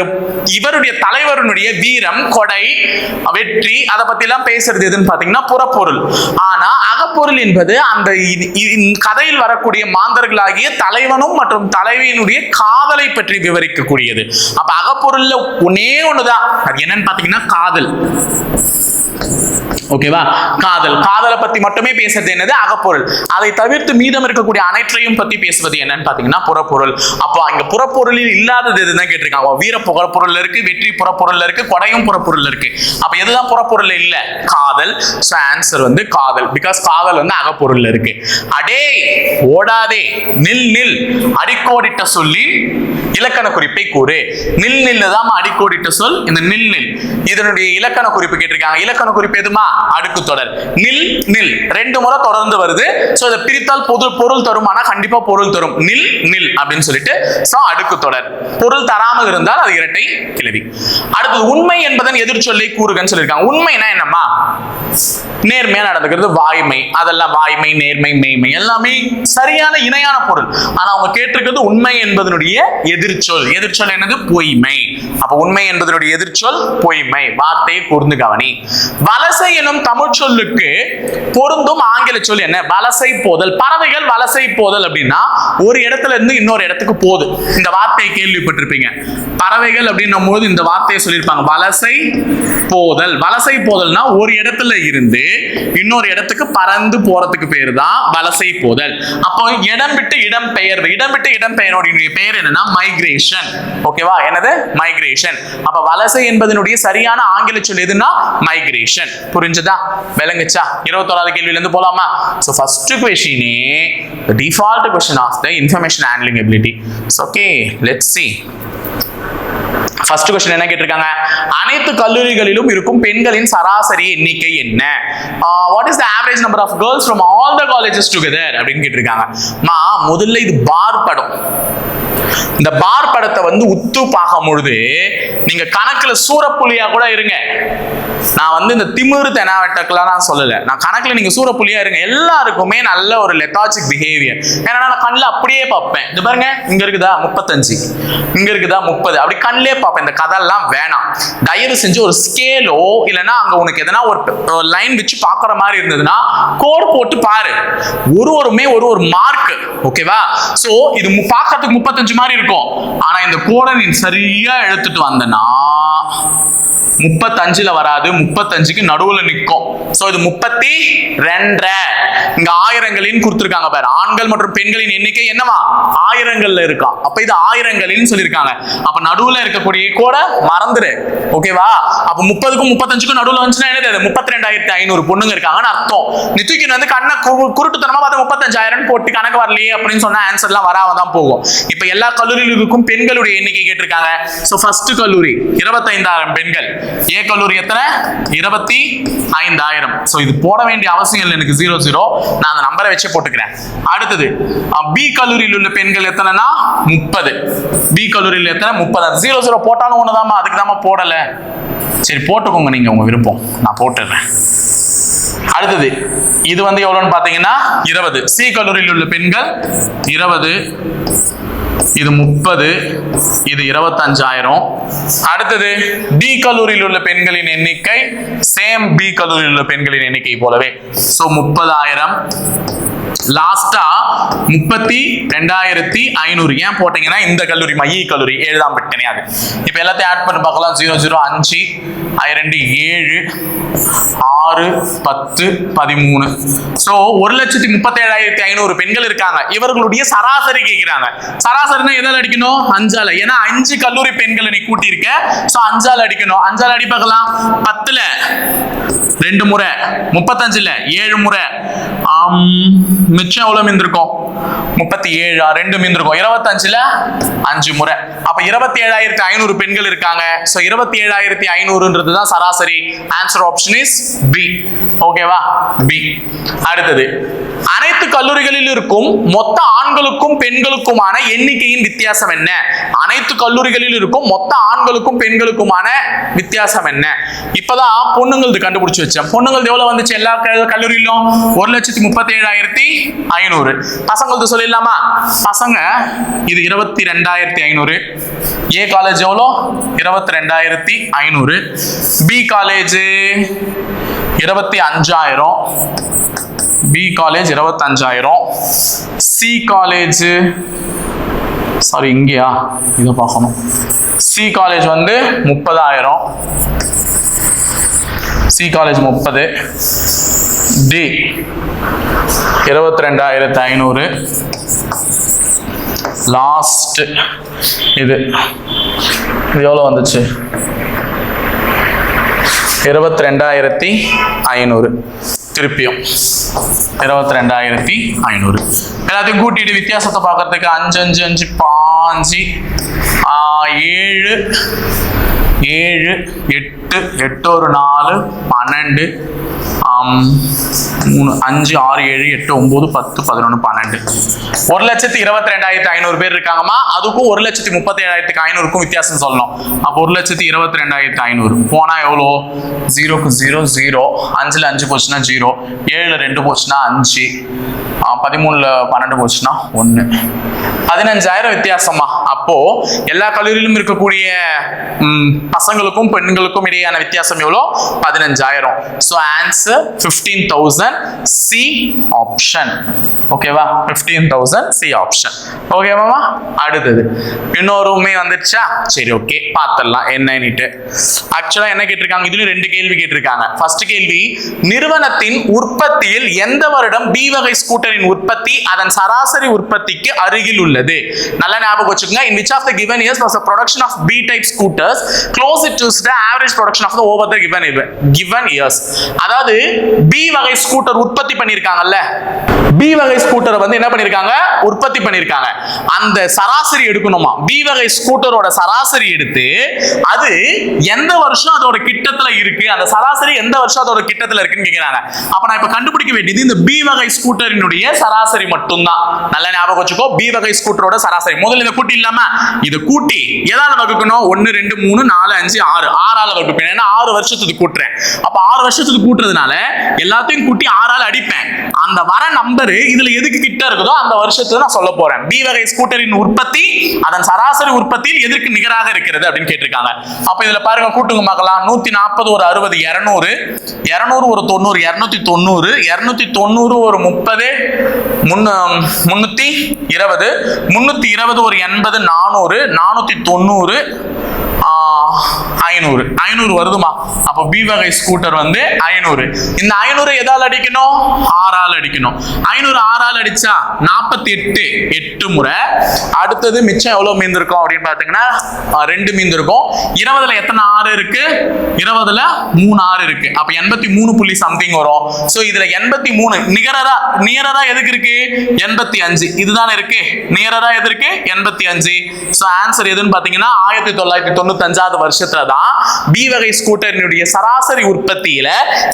இவருடைய தலைவருடைய வீரம், கொடை, வெற்றி, அதை பத்தி எல்லாம் பேசுறது எதுன்னு பாத்தீங்கன்னா புறப்பொருள். ஆனா அகப்பொருள் என்பது அந்த கதையில் வரக்கூடிய மாந்தர்களாகிய தலைவனும் மற்றும் தலைவியினுடைய காதலை பற்றி விவரிக்கக்கூடியது. அப்ப அகப்பொருள்ல ஒன்னே ஒண்ணுதான், அது என்னன்னு பாத்தீங்கன்னா காதல். ஓகேவா? காதல், காதலை பத்தி மட்டுமே பேசுறது என்னது? அகப்பொருள். அதை தவிர்த்து மீதம் இருக்கக்கூடிய அனைத்தையும் பத்தி பேசுவது என்னன்னு பாத்தீங்கன்னா புறப்பொருள். அப்போ அங்க புறப்பொருளில் இல்லாதது எதுதான் கேட்டிருக்காங்க. வீர புறப்பொருள் இருக்கு, வெற்றி புறப்பொருள் இருக்கு, கொடையும் புறப்பொருள் இருக்கு. அப்ப எதுதான் புறப்பொருள் இல்ல? காதல். சோ ஆன்சர் வந்து காதல். பிகாஸ் காதல் வந்து அகப்பொருள் இருக்கு. அடே ஓடாதே, நில் நில், அடிக்கோடிட்ட சொல்லின் இலக்கண குறிப்பை கூறு. நில் நில் தான் அடிக்கோடிட்ட சொல். இந்த நில் நில் இதனுடைய இலக்கண குறிப்பு கேட்டிருக்காங்க. இலக்கண குறிப்பு எதுமா? அடுக்கு தொடர். நில் நில் 2 முறை தொடர்ந்து வருது. சோ இதை பிரித்தால் பொருள் தரும். ஆனா கண்டிப்பா பொருள் தரும். நில் நில் அப்படின்னு சொல்லிட்டு சோ அடுக்கு தொடர். பொருள் தராமல் இருந்தால் அது இரட்டை கிளவி. அடுத்து உண்மை என்பதன் எதிர்ச்சொல்லை கூறுகன்னு சொல்லியிருக்காங்க. உண்மைனா என்னம்மா? நேர்மையா நடந்துக்கிறது, வாய்மை. அதெல்லாம் வாய்மை, நேர்மை, மெய்மை எல்லாமே சரியான இணையான பொருள். ஆனா அவங்க கேட்டிருக்கிறது உண்மை என்பதனுடைய எதிர்ச்சொல். எதிர்ச்சொல் என்னது? பொய்மை. அப்ப உண்மை என்பதனுடைய எதிர்ச்சொல் பொய்மை. வார்த்தையை கூர்ந்து கவனி. வலசை எனும் தமிழ் சொல்லுக்கு பொருந்தும் ஆங்கில சொல் என்ன? வலசை போதல். பறவைகள் வலசை போதல் அப்படின்னா ஒரு இடத்துல இருந்து இன்னொரு இடத்துக்கு போகுது. இந்த வார்த்தையை கேள்விப்பட்டிருப்பீங்க. பறவைகள் அப்படின்னும் போது இந்த வார்த்தையை சொல்லியிருப்பாங்க, வலசை போதல். வலசை போதல்னா ஒரு இடத்துல இருந்து இன்னொரு இடத்துக்கு பறந்து போறதுக்கு பேரு தான் வலசை போதல். அப்போ இடம் விட்டு இடம் பெயர்வு. இடம் விட்டு இடம் பெயரோடைய பெயர் என்னன்னா மைக்ரேஷன். ஓகேவா? என்னது? மைக்ரேஷன். அப்ப வலசை என்பதனுடைய சரியான ஆங்கில சொல் எதுனா மைக்ரேஷன். புரிஞ்சதா? விளங்குச்சா? 21வது கேள்வியில இருந்து போலாமா? So first question the default question of the information handling ability. So okay, let's see. First question என்ன கேட்டிருக்காங்க? அனைத்து கல்லூரிகளிலும் இருக்கும் பெண்களின் சராசரி எண்ணிக்கை என்ன? What is the average number of girls from all the colleges together அப்படின்னு கேட்டிருக்காங்க. முதல்ல இது பார் படம். இந்த பார் படத்தை வந்து உத்து பார்க்கும் பொழுது நீங்க கணக்குல சூரப்புலியா கூட இருங்க. நான் வந்து இந்த திமிரு தெனாவட்டக்கெல்லாம் நான் சொல்லல. நான் கணக்குல நீங்க சூரப்புலியா இருங்க. எல்லாருக்குமே நல்ல ஒரு லெத்தாஜிக் பிஹேவியர். ஏன்னா நான் கண்ணில் அப்படியே பார்ப்பேன். இது பாருங்க, இங்க இருக்குதா 35, இங்க இருக்குதா 30, அப்படி கண்ணிலே பார்ப்பேன். இந்த கதெல்லாம் வேணாம். தயவு செஞ்சு ஒரு ஸ்கேலோ இல்லைன்னா அங்க உனக்கு எதனா ஒரு லைன் வச்சு பாக்குற மாதிரி இருந்ததுன்னா கோட் போட்டு பாரு. ஒருவருமே ஒரு மார்க். ஓகேவா? சோ இது பார்க்கறதுக்கு 35 மாதிரி இருக்கும். ஆனா இந்த கோடை நீ சரியா எடுத்துட்டு வந்தனா 35ல வராது, 35க்கு நடுவுல நிற்கும். சோ இது 32. இங்க ஆயிரங்களின் கொடுத்திருக்காங்க பாரு. ஆண்கள் மற்றும் பெண்களின் எண்ணிக்கை என்னவா? ஆயிரங்கள்ல இருக்கா. அப்ப இது ஆயிரங்களின் சொல்லியிருக்காங்க. அப்ப நடுவுல இருக்கக்கூடிய கோடை மறந்துரு. ஓகேவா? அப்ப 30க்கும் 35க்கும் நடுவுல வந்துச்சுன்னா என்னது? 32,500 பொண்ணுங்க இருக்காங்கன்னு அர்த்தம். நித்துக்கு வந்து கண்ணை குருட்டுத்தனமா பார்த்து 35,000 போட்டு கணக்கு வரலையே அப்படின்னு சொன்னா ஆன்சர்லாம் வராம தான் போகும். இப்ப எல்லா கல்லூரிகளுக்கும் பெண்களுடைய எண்ணிக்கை கேட்டிருக்காங்க. சோ ஃபர்ஸ்ட் கல்லூரி 25,000 பெண்கள். ஏ கல்லூரி எத்தனை? 25,000. சோ இது போட வேண்டிய அவசியம் இல்லை எனக்கு 00. நான் அந்த நம்பரை வச்சே போட்டுக்கிறேன். அடுத்தது பி கல்லூரியில் உள்ள பெண்கள் எத்தனைனா 30. பி கல்லூரியில் எத்தனை? 30. 00 போட்டாலும் ஒண்ணுதாமா, அதுக்கு தாமா போடல. சரி போட்டுக்கோங்க நீங்க உங்க விருப்பம், நான் போட்டுறேன். அடுத்தது இது வந்து எவ்வளவுன்னு பாத்தீங்கன்னா 20. சி கல்லூரியில் உள்ள பெண்கள் 20, இது 30, இது 25,000. அடுத்தது டி கல்லூரியில் உள்ள பெண்களின் எண்ணிக்கை சேம் பி கல்லூரியில் உள்ள பெண்களின் எண்ணிக்கை போலவே. சோ 30,000 லாஸ்டா 32,500 ஏன் போட்டீங்கன்னா இந்த கல்லூரி மைய கல்லூரி 7 தான் பிட் கிடையாது. இப்போ எல்லாத்தையும் ஆட் பண்ணி பார்க்கலாம். 0 0 5 2 7 6 10 13. ஸோ 1,37,500 பெண்கள் இருக்காங்க. இவர்களுடைய சராசரி கேட்கிறாங்க. சராசரினா எதால அடிக்கணும்? 5ஆல. ஏன்னா 5 கல்லூரி பெண்களை நீ கூட்டியிருக்க. ஸோ 5ஆல அடிக்கணும். 5ஆல அடி பார்க்கலாம். 10ல 2 முறை, 35ல 7 முறை, மிச்சம் எவ்வளவு மீந்திருக்கும்? 37 2 மீந்திருக்கும். 25ல 5 முறை. அப்ப 27,500 பெண்கள் இருக்காங்க. சோ 27,500ன்றது தான் சராசரி. Answer option is B. ஓகேவா? பி. அடுத்தது, அனைத்து கல்லூரிகளில் இருக்கும் மொத்த ஆண்களுக்கும் பெண்களுக்குமான எண்ணிக்கையின் வித்தியாசம் என்ன? அனைத்து கல்லூரிகளில் இருக்கும் மொத்த ஆண்களுக்கும் பெண்களுக்குமான வித்தியாசம் என்ன? இப்பதான் பொண்ணுங்களது கண்டுபிடிச்சு வச்சேன். பொண்ணுங்களது எவ்வளவு வந்துச்சு எல்லா கல்லூரியிலும்? 1,37,500. பசங்களது சொல்லிடலாமா? பசங்க இது 22,500. ஏ காலேஜ் எவ்வளோ? 22,500. B college 25,000. B college 25,000. C college, sorry இங்கேயா இதை பார்க்கணும். சி காலேஜ் வந்து 30,000. C college 30. டி 22,500. லாஸ்ட் இது எவ்வளோ வந்துச்சு? 22,500. திருப்பியும் 22,500. எல்லாத்தையும் கூட்டிட்டு வித்தியாசத்தை பார்க்கறதுக்கு 5 5 5 5 7 7 8 8 ஒரு 4 12 3 5 6 7 8 9 10 11 12. 1,22,500 பேர் இருக்காங்கம்மா. அதுக்கும் 1,37,500க்கும் வித்தியாசம் சொல்லணும். அப்போ 1,22,500 போனா எவ்வளோ? 0க்கு 0 0, 5ல 5 போச்சுன்னா 0, 7ல 2 போச்சுன்னா 5, 13ல 12 போச்சுன்னா 1. 15,000 வித்தியாசமா. அப்போ எல்லா கல்லூரியிலும் இருக்கக்கூடிய பசங்களுக்கும் பெண்களுக்கும் இடையான வித்தியாசம் எவ்வளோ? 15,000. So answer 15,000. C option. ஓகேவா? 15,000 சி ஆப்ஷன். ஓகேவாமா? அடுத்தது இன்னொருமே வந்துடுச்சா? சரி, ஓகே, பார்த்துடலாம் என்னன்னுட்டு. ஆக்சுவலா என்ன கேட்டிருக்காங்க? இதுல 2 கேள்வி கேட்டிருக்காங்க. ஃபர்ஸ்ட் கேள்வி, நிறுவனத்தின் உற்பத்தியில் எந்த வருடம் பி வகை ஸ்கூட்டரின் உற்பத்தி அதன் சராசரி உற்பத்திக்கு அருகில் உள்ளது? நல்லா ஞாபகம் வச்சுக்கோங்க. In which of the given years was the production of B type scooters close to the average production of the over the given years? அதாவது பி வகை ஸ்கூட்டர் உற்பத்தி பண்ணிருக்காங்கல்ல, பி வகை ஸ்கூட்டரை வந்து என்ன பண்ணிருக்காங்க? உற்பத்தி பண்ணிருக்காங்க. அந்த சராசரி எடுக்கணுமா? பி வகை ஸ்கூட்டரோட சராசரி எடுத்து அது எந்த வருஷம் அதோட கிட்டத்துல இருக்கு, அந்த சராசரி எந்த வருஷம் அதோட கிட்டத்துல இருக்குன்னு கேக்குறாங்க. அப்ப நான் இப்ப கண்டுபிடிக்க வேண்டியது இந்த பி வகை ஸ்கூட்டரினுடைய சராசரி மட்டும்தான். நல்லா ஞாபகம் வச்சுக்கோ. பி வகை ஸ்கூட்டரோட சராசரி முதல்ல இதை கூட்டி இல்லாம இதை கூட்டி எதால வகுக்கணும்? 1 2 3 4 5 6 6ஆல வகுப்பேன். ஏன்னா 6 வருஷத்துக்கு கூட்டுறேன். அப்ப 6 வருஷத்துக்கு கூட்டுறதுனால எல்லாத்தையும் கூட்டி 6ஆல அடிப்பேன். அந்த வர நம்பர் இதுல எதுக்கு கிட்ட இருக்குதோ அந்த வருஷத்துல நான் சொல்ல போறேன். பி வகை ஸ்கூட்டரின் உற்பத்தி அதன் சராசரி உற்பத்தியில் எதற்கு நிகராக இருக்கிறது அப்படின்னு கேட்டிருக்காங்க. அப்ப இதுல பாருங்க, கூட்டுங்க பார்க்கலாம். 140 ஒரு 60 200, 200 ஒரு 90 290, 290 ஒரு 30 320, 320 ஒரு 80 400, 490 500 500 வருதுமா. அப்ப பி வகை ஸ்கூட்டர் வந்து 500. இந்த 500 எதால அடிக்கணும்? 6ஆல அடிக்கணும். 500 6ஆல அடிச்சா 48 8 முறை. அடுத்தது மிச்சம் எவ்வளவு மீந்திருக்கும் அப்படின்னு பாத்தீங்கன்னா 2 மீந்திருக்கும். 20ல எத்தனை 6 இருக்கு? 20ல 3 6 இருக்கு. அப்ப 83 புள்ளி சம்திங் வரும். சோ இதுல 83 நியரரா எதுக்கு இருக்கு? 85. இதுதானே இருக்கு. நியரரா எது இருக்கு? 85. சோ ஆன்சர் எதுன்னு பாத்தீங்கன்னா 1995 வருஷத்துல தான் பி வகை ஸ்கூட்டரினுடைய சராசரி உற்பத்தியில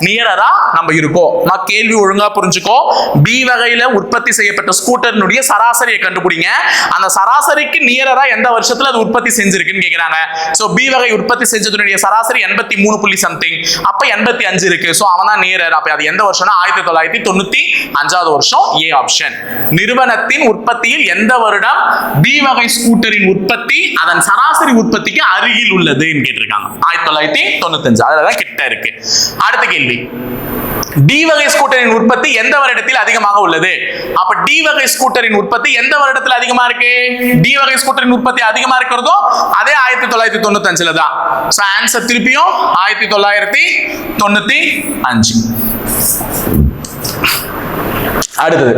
நியரரா நம்ம இருக்கோம். நான் கேள்வி ஒழுங்கா புரிஞ்சுக்கோ. பி வகையில உற்பத்தி செய்யப்பட்ட ஸ்கூட்டரினுடைய சராசரியை கண்டுபிடிங்க. அந்த சராசரிக்கு நியரரா எந்த வருஷத்துல அது உற்பத்தி செஞ்சிருக்குன்னு கேக்குறாங்க. சோ பி வகை உற்பத்தி செஞ்சதுடைய சராசரி 83 புள்ளி சம்திங். அப்ப 85 இருக்கு. சோ அவன் தான் நியரர். அப்ப அது எந்த வருஷம்னா 1995 வருஷம். A option. நிறுவனத்தின் உற்பத்தியில் எந்த வருடம் பி வகை ஸ்கூட்டரின் உற்பத்தி அதன் சராசரி உற்பத்திக்கு அருகில் உள்ளதுன்னு கேட்டிருக்காங்க. 1995. அதுலதான் கிட்ட இருக்கு. அடுத்த கேள்வி, டி வகை ஸ்கூட்டரின் உற்பத்தி எந்த வருடத்தில் அதிகமாக உள்ளது? அப்ப டி வகை ஸ்கூட்டரின் உற்பத்தி எந்த வருடத்தில் அதிகமா இருக்கு? டி வகை ஸ்கூட்டரின் உற்பத்தி அதிகமா இருக்கிறதோ அதே 1995ல தான். சோ ஆன்சர் திருப்பியும் 1995. அடுத்தது,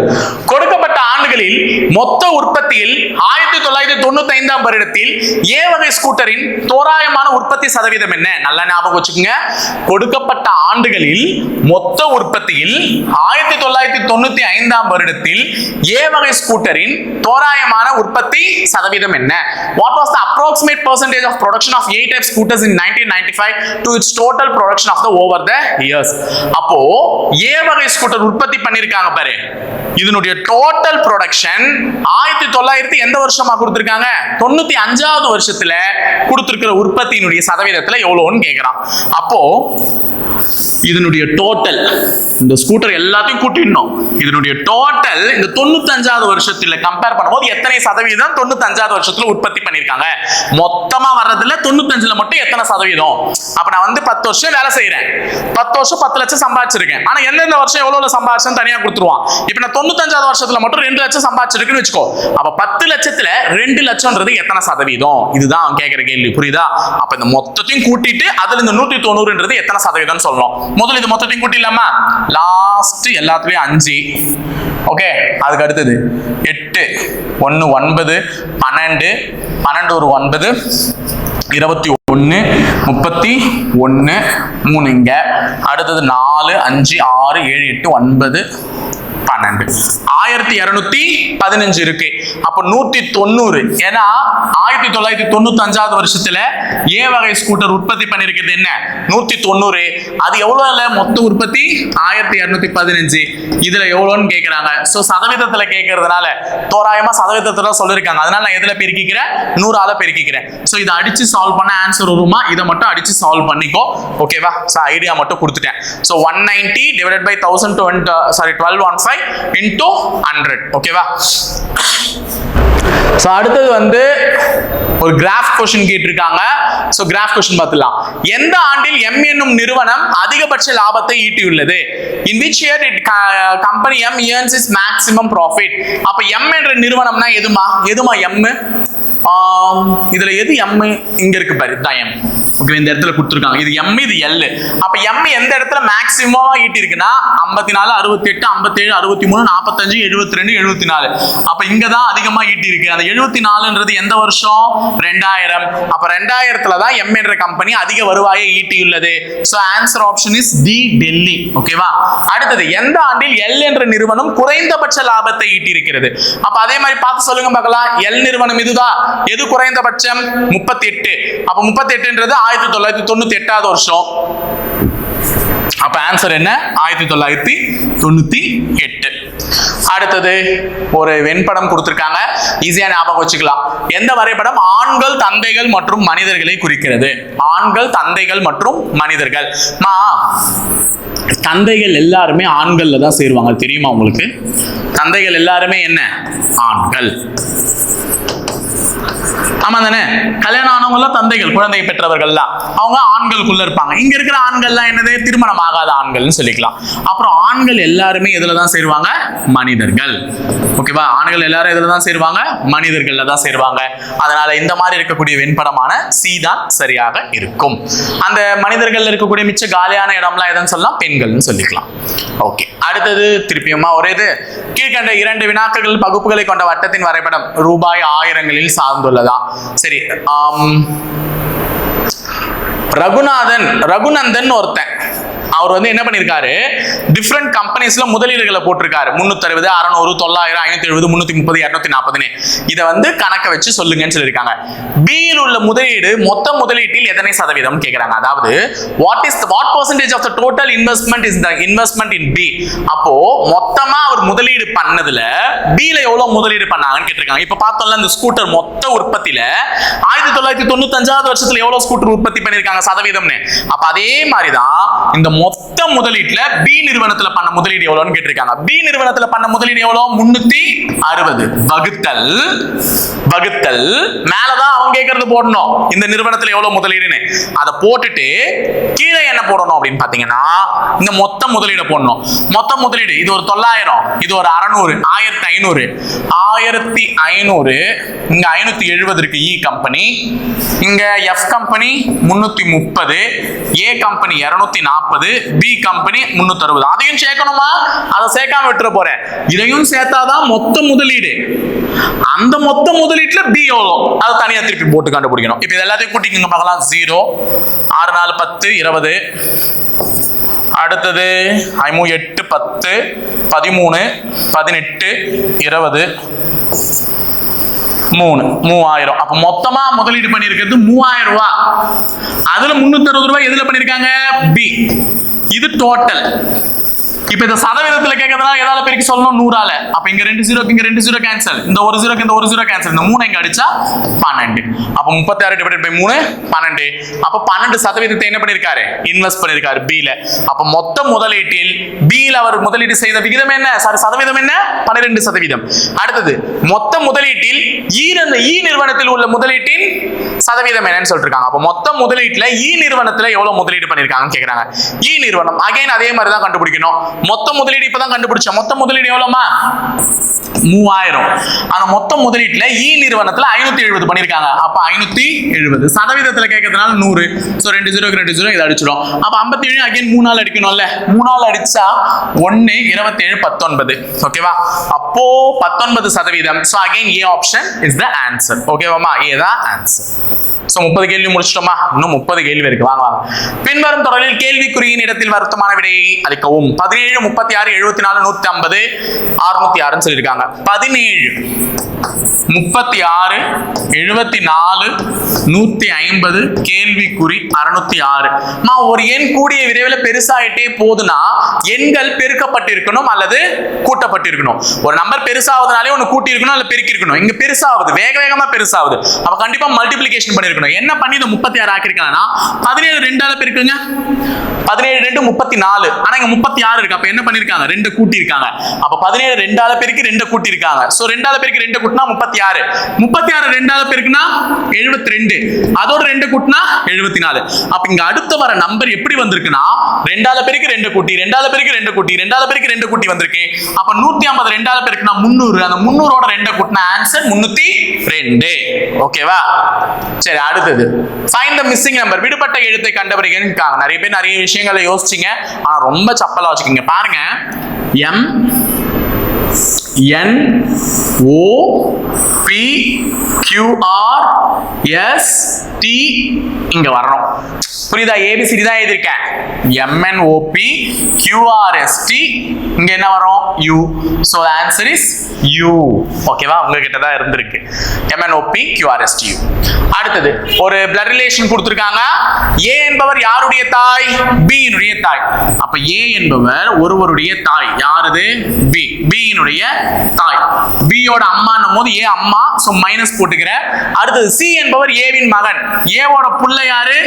கொடுக்கப்பட்ட ஆண்டுகளில் மொத்த உற்பத்தியில் 1995ஆம் வருடத்தில் ஏ வகை ஸ்கூட்டரின் தோராயமான உற்பத்தி சதவீதம் என்ன? நல்லா ஞாபகம் வச்சுக்கோங்க. கொடுக்கப்பட்ட ஆண்டுகளில் மொத்த உற்பத்தியில் 1995ஆம் வருடத்தில் ஏ வகை ஸ்கூட்டரின் தோராயமான உற்பத்தி சதவீதம் என்ன? What was the approximate percentage of production of A type scooters in 1995 to its total production of the over the years? அப்போ ஏ வகை ஸ்கூட்டர் உற்பத்தி பண்ணிருக்காங்க பாரு, இதனுடைய டோட்டல் ப்ரொடக்ஷன் 1900 எந்த வருஷமா கொடுத்திருக்காங்க? 95வது வருஷத்துல கொடுத்திருக்கிற உற்பத்தியினுடைய சதவீதத்துல எவ்வளவுன்னு கேக்குறான். அப்போ இதனுடைய டோட்டல், இந்த ஸ்கூட்டர் எல்லாத்தையும் கூட்டிடணும். இதனுடைய டோட்டல் இந்த 95வது வருஷத்துல கம்பேர் பண்ணும்போது எத்தனை சதவீதம் 95வது வருஷத்துல உற்பத்தி பண்ணிருக்காங்க? மொத்தமா வர்றதுல 95ல மட்டும் எத்தனை சதவீதம்? அப்ப நான் வந்து 10 வருஷம் வேலை செய்யறேன், 10 வருஷம் 10 லட்சம் சம்பாதிச்சிருக்கேன். ஆனா எந்தெந்த வருஷம் எவ்வளவு சம்பாதிச்சேன்னு தனியா கொடுத்துருவான். இப்ப நான் 95வது வருஷத்துல மட்டும் 2 லட்சம் சம்பாதிச்சிருக்குன்னு வச்சுக்கோ. அப்ப 10 லட்சத்துல 2 லட்சம்ன்றது எத்தனை சதவீதம்? இதுதான் அவன் கேட்கிற கேள்வி, புரியுதா? அப்ப இந்த மொத்தத்தையும் கூட்டிட்டு அதுல இந்த 190ன்றது எத்தனை சதவீதம் சொல்லணும். முதல்ல இது மொத்தத்தையும் கூட்டிடலாமா? லாஸ்ட் எல்லாத்துலயும் 5, ஓகே. அதுக்கு அடுத்தது 8, 1 9, 12, 12 ஒரு 9, 21, 31, 3 இங்க, அடுத்தது 4, 5, 6, 7, 8, 9, 12, 1215 இருக்கு. அப்ப 190. ஏன்னா 1995வது வருஷத்துல ஏ வகை ஸ்கூட்டர் உற்பத்தி பண்ணிருக்கிறது என்ன? 190. அது எவ்வளவுல மொத்த உற்பத்தி? 1215. இதுல எவ்வளவுன்னு கேக்குறாங்க. சோ சதவீதத்துல கேக்குறதுனால தோராயமா சதவீதத்துல சொல்லிருக்காங்க. அதனால நான் எதுல பெருக்கிக்கிறேன்? 100ஆல பெருக்கிக்கிறேன். சோ இதை அடிச்சு சால்வ் பண்ண ஆன்சர் வருமா? இதை மட்டும் அடிச்சு சால்வ் பண்ணிக்கோ, ஓகேவா? சோ ஐடியா மட்டும் கொடுத்துட்டேன். சோ 190 டிவைடட் பை 1215 into 100, ஓகேவா? சோ அடுத்தது வந்து ஒரு கிராஃப் கொஸ்டின் கேட்டிருக்காங்க. சோ கிராஃப் கொஸ்டின் பார்த்துலாம். எந்த ஆண்டில் M என்னும் நிறுவனம் அதிகபட்ச லாபத்தை ஈட்டியுள்ளது? In which year did company M earns its maximum profit? அப்ப M என்ற நிறுவனம்னா எதுமா? M? இதுல எது M? இங்க இருக்கு பாரு, தான் M. ஓகே, இந்த இடத்துல கொடுத்துருக்காங்க. இது M, இது L. அப்ப M எந்த இடத்துல மேக்ஸிமமா ஈட்டி இருக்குன்னா 54, 68, 57, 63, 45, 72, 74. அப்ப இங்க தான் அதிகமா ஈட்டி இருக்கு. அந்த 74ன்றது எந்த வருஷம்? 2000. அப்ப 2000த்துல தான் M என்ற கம்பெனி அதிக வருவாயை ஈட்டியுள்ளது. So answer option is D, Delhi, ஓகேவா? அடுத்தது, எந்த ஆண்டில் L என்ற நிறுவனம் குறைந்தபட்ச லாபத்தை ஈட்டி இருக்கிறது? அப்ப அதே மாதிரி பார்த்து சொல்லுங்க பார்க்கலாம். L நிறுவனம் இதுதான். எது குறைந்தபட்சம்? 38. அப்ப 38ன்றது 1998வது வருஷம். அப்ப ஆன்சர் என்ன? 1998. அடுத்தது ஒரு வெண்படம் கொடுத்திருக்காங்க, ஈஸியா ஞாபகம் வச்சுக்கலாம். எந்த வரைபடம் ஆண்கள், தந்தைகள் மற்றும் மனிதர்களை குறிக்கிறது? ஆண்கள், தந்தைகள் மற்றும் மனிதர்கள். தந்தைகள் எல்லாருமே ஆண்கள்ல தான் சேருவாங்க, தெரியுமா உங்களுக்கு? தந்தைகள் எல்லாருமே என்ன? ஆண்கள். ஆமா தானே? கல்யாணம் ஆனவங்க தந்தைகள், குழந்தை பெற்றவர்கள் தான், அவங்க ஆண்களுக்குள்ள இருப்பாங்க. இங்க இருக்கிற ஆண்கள்லாம் என்னது? திருமணம் ஆகாத ஆண்கள்னு சொல்லிக்கலாம். அப்புறம் ஆண்கள் எல்லாருமே எதுல தான் சேருவாங்க? மனிதர்கள், ஓகேவா? ஆண்கள் எல்லாரும் எதுல தான் சேருவாங்க? மனிதர்கள்ல தான் சேருவாங்க. அதனால இந்த மாதிரி இருக்கக்கூடிய வெண்படமான சி தான் சரியாக இருக்கும். அந்த மனிதர்கள் இருக்கக்கூடிய மிச்ச காலியான இடம்லாம் எதுன்னு சொல்லலாம்? பெண்கள்னு சொல்லிக்கலாம். ஓகே, அடுத்தது திருப்பியுமா ஒரே இது. கீழ்கண்ட 2 வினாக்கள் பகுப்புகளை கொண்ட வட்டத்தின் வரைபடம் ரூபாய் 1000களில் சார்ந்துள்ளதா? சரி, ரகுநந்தன் ஒருத்தன், அவர் வந்து என்ன பண்ணிருக்காரு? டிஃபரெண்ட் கம்பெனிஸ்ல முதலீடுகளை போட்டிருக்காரு. 360, 600, 900, 570, 330, 240. இதை வந்து கணக்க வச்சு சொல்லுங்கன்னு சொல்லியிருக்காங்க. பியில் உள்ள முதலீடு மொத்த முதலீட்டில் எத்தனை சதவீதம் கேட்கிறாங்க. அதாவது what percentage of the total investment is the investment in B? அப்போ மொத்தமா அவர் முதலீடு பண்ணதுல பில எவ்வளவு முதலீடு பண்ணாங்கன்னு கேட்டிருக்காங்க. இப்ப பார்த்தோம்ல, இந்த ஸ்கூட்டர் மொத்த உற்பத்தியில 1995வது வருஷத்துல எவ்வளவு ஸ்கூட்டர் உற்பத்தி பண்ணிருக்காங்க சதவீதம்னு. அப்ப அதே மாதிரிதான் இந்த மொத்த முதலீட்டுல பி நிறுவனத்துல பண்ண முதலீடு எவ்வளவுன்னு கேட்டிருக்காங்க. பி நிறுவனத்துல பண்ண முதலீடு எவ்வளவு? 360 வகுத்தல் மேலதான் அவங்க கேட்கறது போடணும். இந்த நிறுவனத்துல எவ்வளவு முதலீடுன்னு அதை போட்டுட்டு கீழே என்ன போடணும் அப்படின்னு பாத்தீங்கன்னா இந்த மொத்த முதலீடு போடணும். மொத்த முதலீடு இது ஒரு 900, இது ஒரு 600, 1500, இங்க 570 இருக்கு இ கம்பெனி, இங்க எஃப் கம்பெனி 330, ஏ கம்பெனி 240, பி கம்பெனி 360. அதையும் சேர்க்கணுமா? அதை சேர்க்காம விட்டுற போறேன். இதையும் சேர்த்தாதான் மொத்த முதலீடு. அந்த மொத்த முதலீட்டுல பி எவ்வளோ அதை தனியா திருப்பி போட்டு கண்டுபிடிக்கணும். இப்ப இது எல்லாத்தையும் கூட்டிங்க பார்க்கலாம். 0, 6, 4, 10, 20, அடுத்தது 8, 10, 13, 18, 20, 3000. அப்ப மொத்தமா முதலீடு பண்ணிருக்கிறது 3000 ரூபாய். அதுல 360 ரூபாய் எதுல பண்ணிருக்காங்க? பி. இது டோட்டல். இப்ப இந்த சதவீதத்துல கேட்கறதுனால எதால பெருக்கி சொல்லணும்? 100ஆல. அப்ப இங்க 2 0 இங்க 2 0 கேன்சல், இந்த 1 0 இந்த 1 0 கேன்சல், இந்த 3 இங்க அடிச்சா 12. அப்ப 36 டிவைடட் பை 3 12. அப்ப 12% என்ன பண்ணிருக்காரு? இன்வெஸ்ட் பண்ணிருக்காரு B ல. அப்ப மொத்த முதலீட்டில் B ல அவர் முதலீடு செய்த விகிதம் என்ன? சதவீதம் என்ன? 12%. அடுத்தது மொத்த முதலீட்டில் E நிறுவனத்தில் உள்ள முதலீட்டின் சதவீதம் என்னன்னு சொல்லிருக்காங்க. அப்ப மொத்த முதலீட்டுல E நிறுவனத்துல எவ்வளவு முதலீடு பண்ணிருக்காங்கன்னு கேக்குறாங்க. E நிறுவனம் அகைன் அதே மாதிரி தான் கண்டுபிடிக்கணும். மொத்த முதலீடு இப்பதான் கண்டுபிடிச்சோம். மொத்த முதலீடு எவ்வளவுமா? 3000. ஆனா மொத்த முதலீட்டுல E நிறுவனத்துல 570 பண்ணிருக்காங்க. அப்ப 570 சதவீதத்துல கேட்கறதுனால 100. சோ 2 0 2 0 இத அடிச்சிடும். அப்ப 57 அகைன் 3 ஆல் அடிக்கணும்ல. 3 ஆல் அடிச்சா 1 27 19. ஓகேவா? அப்போ 19%. So again A option is the answer. ஓகேவாமா? A தான் ஆன்சர். சோ 30 கேள்வி முடிச்சிட்டோமா? இன்னும் 30 கேள்வி இருக்கு. வாங்க. பின்வரும் தொடரில் கேள்விக்குறியின் இடத்தில் வருத்தமான விடையை அளிக்கவும். 17, 36, 74, 150, 606 சொல்லிருக்காங்க. 17, 36, 74, 150 கேள்விக்குறி 606. ஒரு எண் கூடிய விரைவில் பெருசாயிட்டே போதுன்னா எண்கள் பெருக்கப்பட்டிருக்கணும் அல்லது கூட்டப்பட்டிருக்கணும். ஒரு நம்பர் பெருசாவதுனாலே ஒன்னு கூட்டி இருக்கணும் அல்லது பெருக்கி இருக்கணும். இங்க பெருசாவது, வேகமா பெருசாவது. அப்ப கண்டிப்பா மல்டிப்ளிகேஷன் பண்ணிருக்கணும். என்ன பண்ணி இந்த 36 ஆக்கிருக்காங்கன்னா 17 2ஆல பெருக்குங்க. 17 2 34. ஆனா இங்க 36 இருக்கு. அப்ப என்ன பண்ணிருக்காங்க? 2 கூட்டி இருக்காங்க. அப்ப 17 2ஆல பெருக்கி 2 கூட்டி இருக்காங்க. சோ 2ஆல பெருக்கி 2 கூட்டினா 36. 36 2ஆல பெருக்குனா 72. அதோட 2 கூட்டினா 74. அப்ப இங்க அடுத்து வர நம்பர் எப்படி வந்திருக்குன்னா 2ஆல பெருக்கி 2 கூட்டி, 2ஆல பெருக்கி 2 கூட்டி, 2ஆல பெருக்கி 2 கூட்டி வந்திருக்கு. அப்ப 150 2ஆல பெருக்குனா 300. அந்த 300ஓட 2 கூட்டினா ஆன்சர் 302. ஓகேவா? சரி, அடுத்தது ஃபைண்ட் தி மிஸ்ஸிங் நம்பர். விடுபட்ட எழுத்தை கண்டுபிடிங்கன்னு இருக்காங்க. நிறைய பேர் நிறைய விஷயங்களை யோசிச்சீங்க. ஆனா ரொம்ப சப்பலா வச்சுக்கீங்க. பாருங்க, M N O P Q R S T இங்க வரணும். புரியுதா? ABCD தான் எழுதிருக்கேன். M N O P Q R S T இங்க என்ன வரும்? U. So the answer is U. ஓகேவா? உங்ககிட்ட தான் இருந்திருக்கு. M N O P Q R S T U. அடுத்தது ஒரு blood relation கொடுத்திருக்காங்க. A என்பவர் யாருடைய தாய்? B இனுடைய தாய். அப்ப A என்பவர் ஒருவருடைய தாய். யாருது? B. B இனுடைய தாய். B யோட அம்மான்னும் போது A அம்மா, சோ மைனஸ் போட்டுக்கிறேன். அடுத்தது C என்பவர் A வின் மகன். A வோட புள்ள யாரு?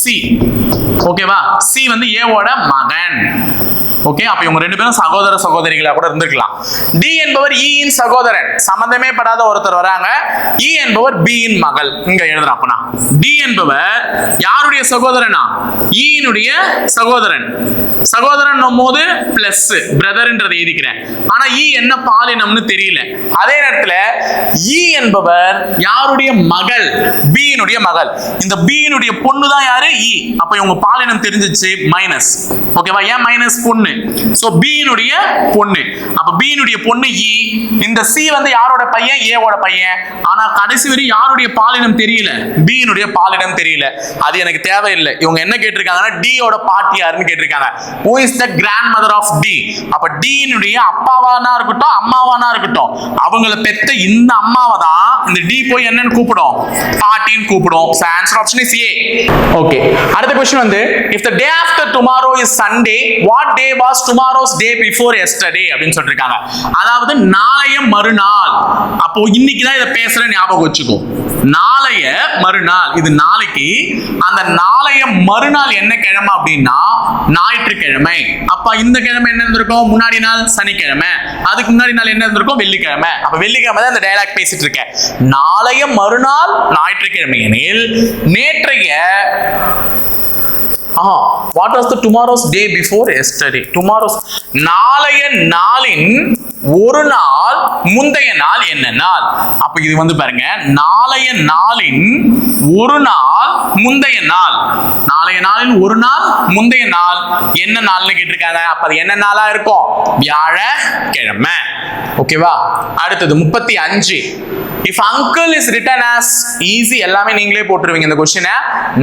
C. ஓகேவா? C வந்து A வோட மகன். ஓகே, அப்ப இவங்க ரெண்டு பேரும் சகோதர சகோதரிகளா கூட இருந்திருக்கலாம். டி என்பவர் E இன் சகோதரன். சம்பந்தமே படாத ஒருத்தர் வராங்க. E என்பவர் B இன் மகள். இங்க எழுதுறேன். அப்பனா டி என்பவர் யாருடைய சகோதரனா? E இனுடைய சகோதரன். சகோதரன் போது பிளஸ் பிரதர்ன்றதை எழுதிக்கிறேன். ஆனா E என்ன பாலினம்னு தெரியல. அதே நேரத்துல E என்பவர் யாருடைய மகள்? B இனுடைய மகள். இந்த B இனுடைய பொண்ணு தான் யாரு? E. அப்ப இவங்க பாலினம் தெரிஞ்சிச்சு, மைனஸ். ஓகேவா? ஏன் மைனஸ்? பொண்ணு. சோ B இனுடைய பொண்ணு. அப்ப B இனுடைய பொண்ணு E. இந்த C வந்து யாரோட பையன்? A ஓட பையன். ஆனா கடைசி வரை யாருடைய பாலினம் தெரியல? B இனுடைய பாலினம் தெரியல. அது எனக்கு தேவையில்லை. இவங்க என்ன கேட்டிருக்காங்கன்னா D யோட பாட்டி யாருன்னு கேட்டிருக்காங்க. Who is the grandmother of D? அப்ப D இனுடைய அப்பாவானா இருக்கட்டும், அம்மாவானா இருக்கட்டும், அவங்கள பெத்த இந்த அம்மாவை தான் இந்த D போய் என்னன்னு கூப்பிடும்? பாட்டின்னு கூப்பிடும். So answer option is A. Okay. அடுத்த क्वेश्चन வந்து if the day after tomorrow is Sunday, what day was tomorrow's day before yesterday அப்படின்னு சொல்லிருக்காங்க. அதாவது நாளைய மறுநாள். அப்போ இன்னைக்கு தான் இத பேசுற ஞாபகம் வச்சுக்கோ. நாளைய மறுநாள், இது நாளைக்கு. அந்த நாளைய மறுநாள் என்ன கிழமை அப்படின்னா ஞாயிற்றுக்கிழமை. அப்ப இந்த கிழமை என்ன இருந்திருக்கும்? முன்னாடி நாள் சனிக்கிழமை. அதுக்கு முன்னாடி நாள் என்ன இருந்திருக்கும்? வெள்ளிக்கிழமை. அப்ப வெள்ளிக்கிழமை தான் இந்த டயலாக் பேசிட்டு இருக்கேன். நாளைய மறுநாள் ஞாயிற்றுக்கிழமை எனில் நேற்றைய what was the tomorrow's day before yesterday? Tomorrow's நாளைய நாளின் ஒரு நாள் முந்தைய நாள் என்ன நாள்? அப்ப இது வந்து பாருங்க, நாளைய நாளின் ஒரு நாள் முந்தைய நாள். நாளைய நாளின் ஒரு நாள் முந்தைய நாள் என்ன நாள்னு கேட்டிருக்காங்க. அப்ப அது என்ன நாளா இருக்கும்? வியாழக்கிழமை. ஓகேவா? அடுத்தது 35. If uncle is written as easy, எல்லாமே நீங்களே போட்டுருவீங்க இந்த क्वेश्चन.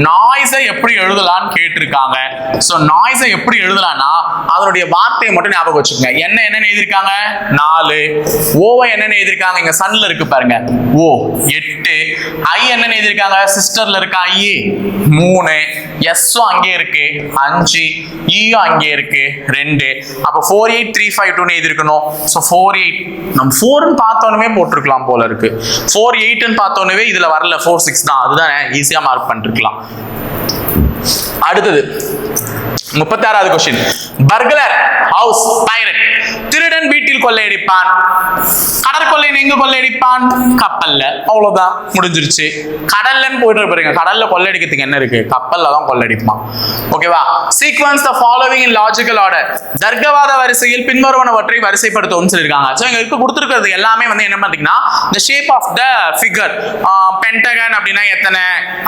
நாய்ஸை எப்படி எழுதலாம்னு கேட்டிருக்காங்க. சோ நாய்ஸை எப்படி எழுதலாம்னா அதனுடைய வார்த்தையை மட்டும் ஞாபகம் வச்சுக்கோங்க. என்னன்னு எழுதிருக்காங்க? 4. ஓவை என்னன்னு எழுதிருக்காங்க? இங்க சன்ல இருக்கு பாருங்க, ஓ 8. ஐ என்னன்னு எழுதிருக்காங்க? சிஸ்டர்ல இருக்க ஐ 3. எஸ்ஸும் அங்கே இருக்கு 5. ஈயும் அங்கே இருக்கு 2. அப்ப 48352 னு எழுதிருக்கணும். சோ 48 நம்ம 4 ன்னு பார்த்தோனே போட்டுருக்கலாம் போல இருக்கு. 48 ன்னு பார்த்தோனே இதுல வரல, 46 தான். அதுதான் ஈஸியா மார்க் பண்ணிருக்கலாம். அடுத்தது 36வது क्वेश्चन. Burglar house pirate. திருடன் வீட்டில் கொள்ளையடிப்பான். கடற்கொள்ளையன் எங்க கொள்ளையடிப்பான்? கப்பல்ல. அவ்வளவுதான், முடிஞ்சிருச்சு. கடல்லன்னு போயிட்டு பாருங்க, கடல்ல கொள்ளையடிக்கிறதுக்கு என்ன இருக்கு? கப்பல்ல தான் கொள்ளையடிப்பான். ஓகேவா? Sequence the following in logical order. தர்க்கவாத வரிசையில் பின்வருவனவற்றை வரிசைப்படுத்தவும் சொல்லிருக்காங்க. சோ இங்க இருக்க கொடுத்திருக்கிறது எல்லாமே வந்து என்ன பண்றீங்கன்னா the shape of the figure. Pentagon அப்படினா எத்தனை,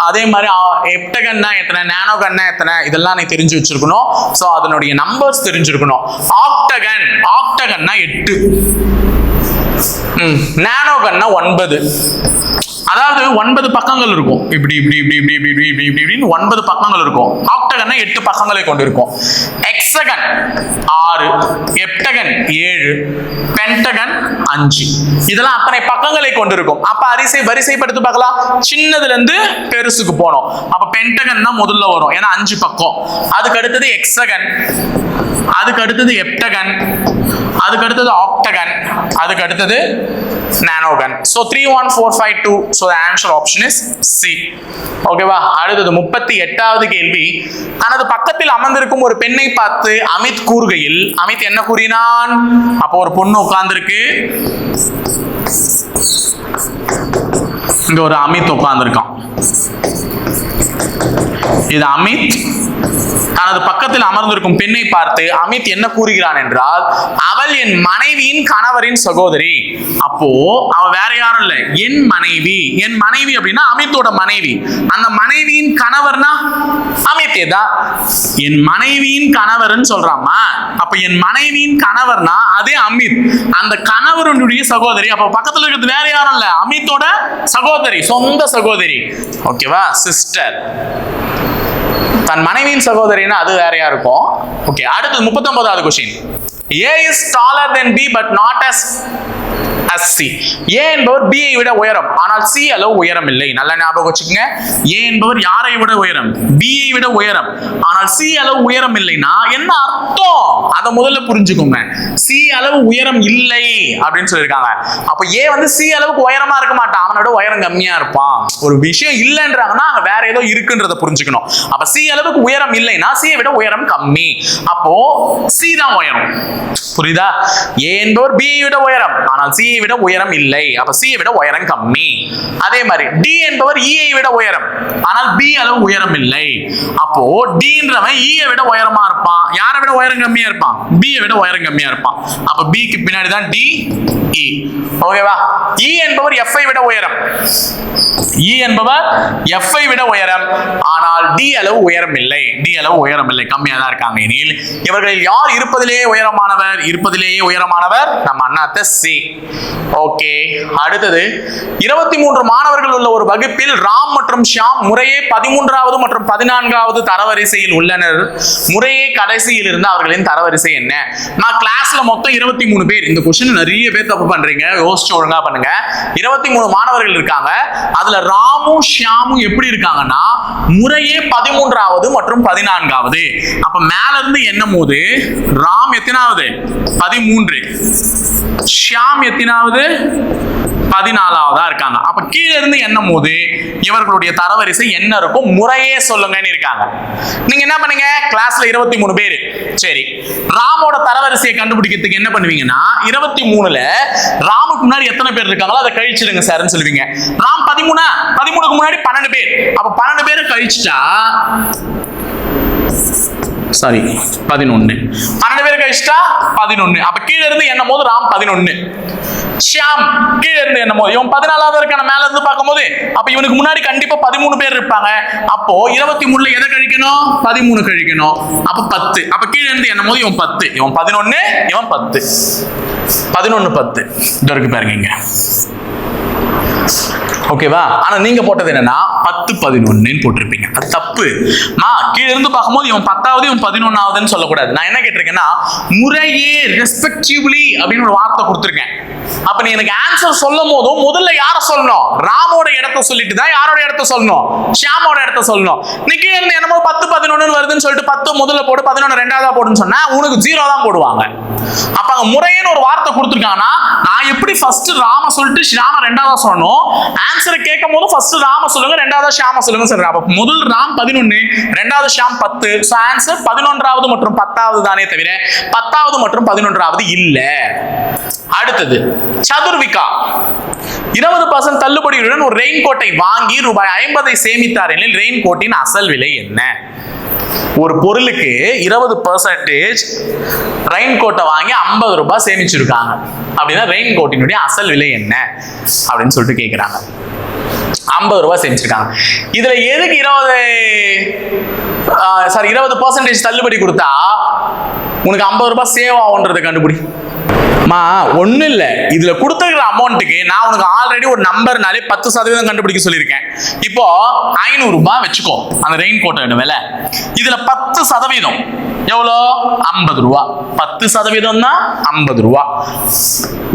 அதே மாதிரி ஹெப்டகன்னா எத்தனை, நானோகன்னா எத்தனை, இதெல்லாம் நீ தெரிஞ்சு வச்சிருக்கணும். சோ அதனுடைய நம்பர்ஸ் தெரிஞ்சிருக்கணும். ஆக்டகன்னா 8, நானோகன்னா 9. அதாவது 9 பக்கங்கள் இருக்கும். இப்படி இப்படி இப்படி இப்படி இப்படி இப்படி இப்படி இப்படின்னு 9 பக்கங்கள் இருக்கும். ஆக்டகன்னா 8 பக்கங்களை கொண்டு இருக்கும். Hexagon 6, ஹெப்டகன் 7, Pentagon 5. இதெல்லாம் அத்தனை பக்கங்களை கொண்டு இருக்கும். அப்ப வரிசைப்படுத்தி பார்க்கலாம். சின்னதுல இருந்து பெருசுக்கு போனோம். அப்ப பென்டகன் தான் முதல்ல வரும், ஏன்னா 5 பக்கம். அதுக்கு அடுத்தது ஹெக்ஸகன், அதுக்கு அடுத்தது ஹெப்டகன், அதுக்கு அடுத்தது ஆக்டகன், அதுக்கு அடுத்தது நானோகன். So 3 1 4 5 2. So the answer option is C. ஓகேவா? அடுத்தது 38வது கேள்வி. தனது பக்கத்தில் அமர்ந்திருக்கும் ஒரு பெண்ணை பார்த்து அமித் கூறுகையில், அமித் என்ன கூறினான்? அப்போ ஒரு பொண்ணு உட்கார்ந்திருக்கு. இங்க ஒரு அமித் உட்கார்ந்திருக்கான். இது அமித் தனது பக்கத்தில் அமர்ந்திருக்கும் பெண்ணை பார்த்து அமித் என்ன கூறுகிறான் என்றால், அவள் என் மனைவியின் கணவரின் சகோதரி. அப்போ அவ வேற யாரும் இல்ல, என் மனைவி. என் மனைவி அப்படின்னா அமித்தோட மனைவி. அந்த மனைவியின் கணவர்னா அமித்தே தான். என் மனைவியின் கணவர்னு சொல்றாமா. அப்ப என் மனைவியின் கணவர்னா அதே அமித், அந்த கணவருடைய சகோதரி. அப்ப பக்கத்துல இருக்கிறது வேற யாரும் இல்ல, அமித்தோட சகோதரி, சொந்த சகோதரி. ஓகேவா? சிஸ்டர். தன் மனைவியின் சகோதரினா அது வேறையா இருக்கும். ஓகே, அடுத்து 39வது question. A is taller than B but not as C. A என்பவர் B ஐ விட உயரம், ஆனால் C அளவு உயரம் இல்லை. நல்ல ஞாபகம் வச்சுக்கங்க. A என்பவர் யாரை விட உயரம்? B ஐ விட உயரம், ஆனால் C அளவு உயரம் இல்லைன்னா என்ன அர்த்தம்? அதை முதல்ல புரிஞ்சுக்கோங்க. C அளவு உயரம் இல்லை அப்படின்னு சொல்லியிருக்காங்க. அப்ப A வந்து C அளவுக்கு உயரமா இருக்க மாட்டான், அவனோட உயரம் கம்மியா இருப்பான். ஒரு விஷயம் இல்லைன்றாங்கன்னா அங்க வேற ஏதோ இருக்குன்றத புரிஞ்சுக்கணும். அப்ப C அளவுக்கு உயரம் இல்லைன்னா C ஐ விட உயரம் கம்மி. அப்போ C தான் உயரம். புரியுதா? A என்பவர் B ஐ விட உயரம், ஆனால் C ஐ விட உயரம் இல்லை. அப்ப C ஐ விட உயரம் கம்மி. அதே மாதிரி D என்பவர் E ஐ விட உயரம், ஆனால் B அளவு உயரம் இல்லை. அப்போ D ன்றவன் E ஐ விட உயரமா இருப்பான். யாரை விட உயரம் கம்மியா இருப்பான்? B ஐ விட உயரம் கம்மியா இருப்பான். அப்ப B க்கு பின்னாடி தான் D, E. ஓகேவா? E என்பவர் F ஐ விட உயரம். E என்பவர் F ஐ விட உயரம், ஆனால் D அளவு உயரம் இல்லை. D அளவு உயரம் இல்லை, கம்மியா தான் இருக்காங்க. எனில் இவர்களில் யார் இருப்பதிலேயே உயரமானவர்? இருப்பதிலேயே உயரமானவர் நம்ம அண்ணாத்த C. ஓகே, அடுத்தது 23 மாணவர்கள் உள்ள ஒரு வகுப்பில் ராம் மற்றும் ஷியாம் முறையே 13வது மற்றும் 14வது தரவரிசையில் உள்ளனர். முறையே கடைசியில் இருந்து அவர்களின் தரவரிசை என்ன? நான் கிளாஸ்ல மொத்தம் 23 பேர். இந்த क्वेश्चन நிறைய பேர் தப்பு பண்றீங்க, யோசிச்சு ஒழுங்கா பண்ணுங்க. 23 மாணவர்கள் இருக்காங்க. அதுல ராமு ஷியாமு எப்படி இருக்காங்கன்னா முறையே 13வது மற்றும் 14வது. அப்ப மேல இருந்து எண்ணும் போது ராம் எத்தனாவது? 13. ஷியாம் எத்தனாவது? 14வதா இருக்காங்க. அப்ப கீழ இருந்து எண்ணும் போது இவர்களுடைய தரவரிசை என்ன இருக்கும் முறையே சொல்லுங்கன்னு இருக்காங்க. நீங்க என்ன பண்ணுங்க, கிளாஸ்ல 23 பேர். சரி, ராமோட தரவரிசையை கண்டுபிடிக்கிறதுக்கு என்ன பண்ணுவீங்கன்னா 23ல ராமுக்கு முன்னாடி எத்தனை பேர் இருக்காங்களோ அதை கழிச்சிடுங்க சார்னு சொல்லுவீங்க. ராம் 13க்கு முன்னாடி 12 பேர். அப்ப 12 பேரை கழிச்சிட்டா சாரி 11. 12 பேர் கழிச்சிட்டா 11. அப்ப கீழ இருந்து எண்ணும் போது ராம் 11. ஷியாம் கீழ இருந்து எண்ணும் போது இவன் 14வது இருக்கான மேல இருந்து பார்க்கும்போது அப்ப இவனுக்கு முன்னாடி கண்டிப்பா 13 பேர் இருப்பாங்க. அப்போ 23ல எதை கழிக்கணும்? 13 கழிக்கணும். அப்ப 10. அப்ப கீழ இருந்து எண்ணும் போது இவன் 10, இவன் 11, இவன் 10. 11 10 இது இருக்கு பாருங்க இங்க. ஓகேவா? ஆனா நீங்க போட்டது என்னன்னா 10 11 போட்டிருப்பீங்க. அது தப்பு. கீழ இருந்து பார்க்கும்போது இவன் 10வது இவன் 11வதுன்னு சொல்லக்கூடாது. நான் என்ன கேட்டிருக்கேன்னா முறையே ரெஸ்பெக்டிவ்லி அப்படின்னு ஒரு வார்த்தை கொடுத்துருக்கேன். அப்ப நீ எனக்கு ஆன்சர் சொல்லும் போதும் முதல்ல யார சொல்லணும்? ராமோட இடத்த சொல்லிட்டு தான் யாரோட இடத்த சொல்லணும்? ஷியாமோட இடத்த சொல்லணும். நீ கீழ இருந்து என்னமோ 10 11 வருதுன்னு சொல்லிட்டு 10 முதல்ல போடு 11 ரெண்டாவதா போடுன்னு சொன்னா உனக்கு 0 தான் போடுவாங்க. அப்ப அங்க முறையேன்னு ஒரு வார்த்தை கொடுத்துருக்காங்கன்னா நான் எப்படி ஃபர்ஸ்ட் ராம சொல்லிட்டு ஷியாம ரெண்டாவதா சொல்லணும்? ஆன்சரை கேட்கும் போது ஃபர்ஸ்ட் ராம சொல்லுங்க, ரெண்டாவது ஷியாம சொல்லுங்க சொல்றேன். அப்ப முதல் ராம் 11, ரெண்டாவது ஷியாம் 10. சோ ஆன்சர் 11வது மற்றும் 10வது தானே தவிர 10வது மற்றும் 11வது இல்ல. அடுத்தது சதுர்விகா 20% தள்ளுபடியுடன் ஒரு ரெயின் கோட்டை வாங்கி ரூபாய் 50 சேமித்தார் எனில் ரெயின் கோட்டின் அசல் விலை என்ன? ஒரு பொருளுக்கு 20% ரெயின் கோட்டை வாங்கி 50 ரூபாய் சேமிச்சிருக்காங்க அப்படின்னா ரெயின் கோட்டினுடைய அசல் விலை என்ன அப்படின்னு சொல்லிட்டு கேட்கிறாங்க. 50 ரூபாய் சேமிச்சிருக்காங்க. இதுல எதுக்கு 20% தள்ளுபடி கொடுத்தா உனக்கு 50 ரூபாய் சேவ் ஆகுன்றதை கண்டுபிடி. ஒண்ணு இல்ல, இதுல கொடுத்துருக்கிற அமௌண்ட்டுக்கு நான் உனக்கு ஆல்ரெடி ஒரு நம்பர்னாலே 10% கண்டுபிடிக்க சொல்லியிருக்கேன். இப்போ 500 ரூபாய் வச்சுக்கோ அந்த ரெயின் கோட்டோட விலை. இதுல 10% எவ்வளோ? 50 ரூபா. 10% தான் 50 ரூபா.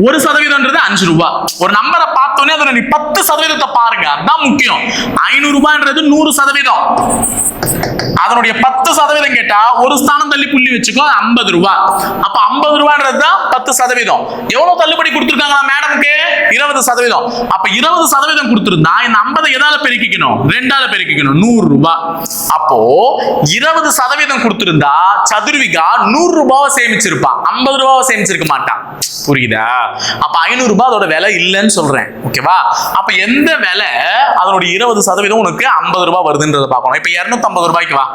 1% 5 ரூபா. ஒரு நம்பரை பார்த்தோன்னே அதுல நீ 10% பாருங்க, அதுதான் முக்கியம். 500 ரூபான்றது 100%. அதனுடைய 10% கேட்டா ஒரு ஸ்தானம் தள்ளி புள்ளி வச்சுக்கோ, 50 ரூபாய். அப்ப 50 ரூபான்றது தான் 10%. எவ்வளவு தள்ளுபடி கொடுத்திருக்காங்க மேடம்க்கு? 20%. அப்ப 20% கொடுத்திருந்தா இந்த 50 எதால பெருக்கிக்கணும்? 2ஆல பெருக்கிக்கணும். 100 ரூபாய். அப்போ 20% கொடுத்திருந்தா சதுர்விகா 100 ரூபாவை சேமிச்சிருப்பான், 50 ரூபாவை சேமிச்சிருக்க மாட்டான். புரியுதா? அப்ப 500 ரூபாய் அதோட விலை இல்லைன்னு சொல்றேன். ஓகேவா? அப்ப எந்த விலை அதனுடைய 20% உனக்கு 50 ரூபாய் வருதுன்றத பார்க்கணும். இப்ப 250 ரூபாய்க்கு வா.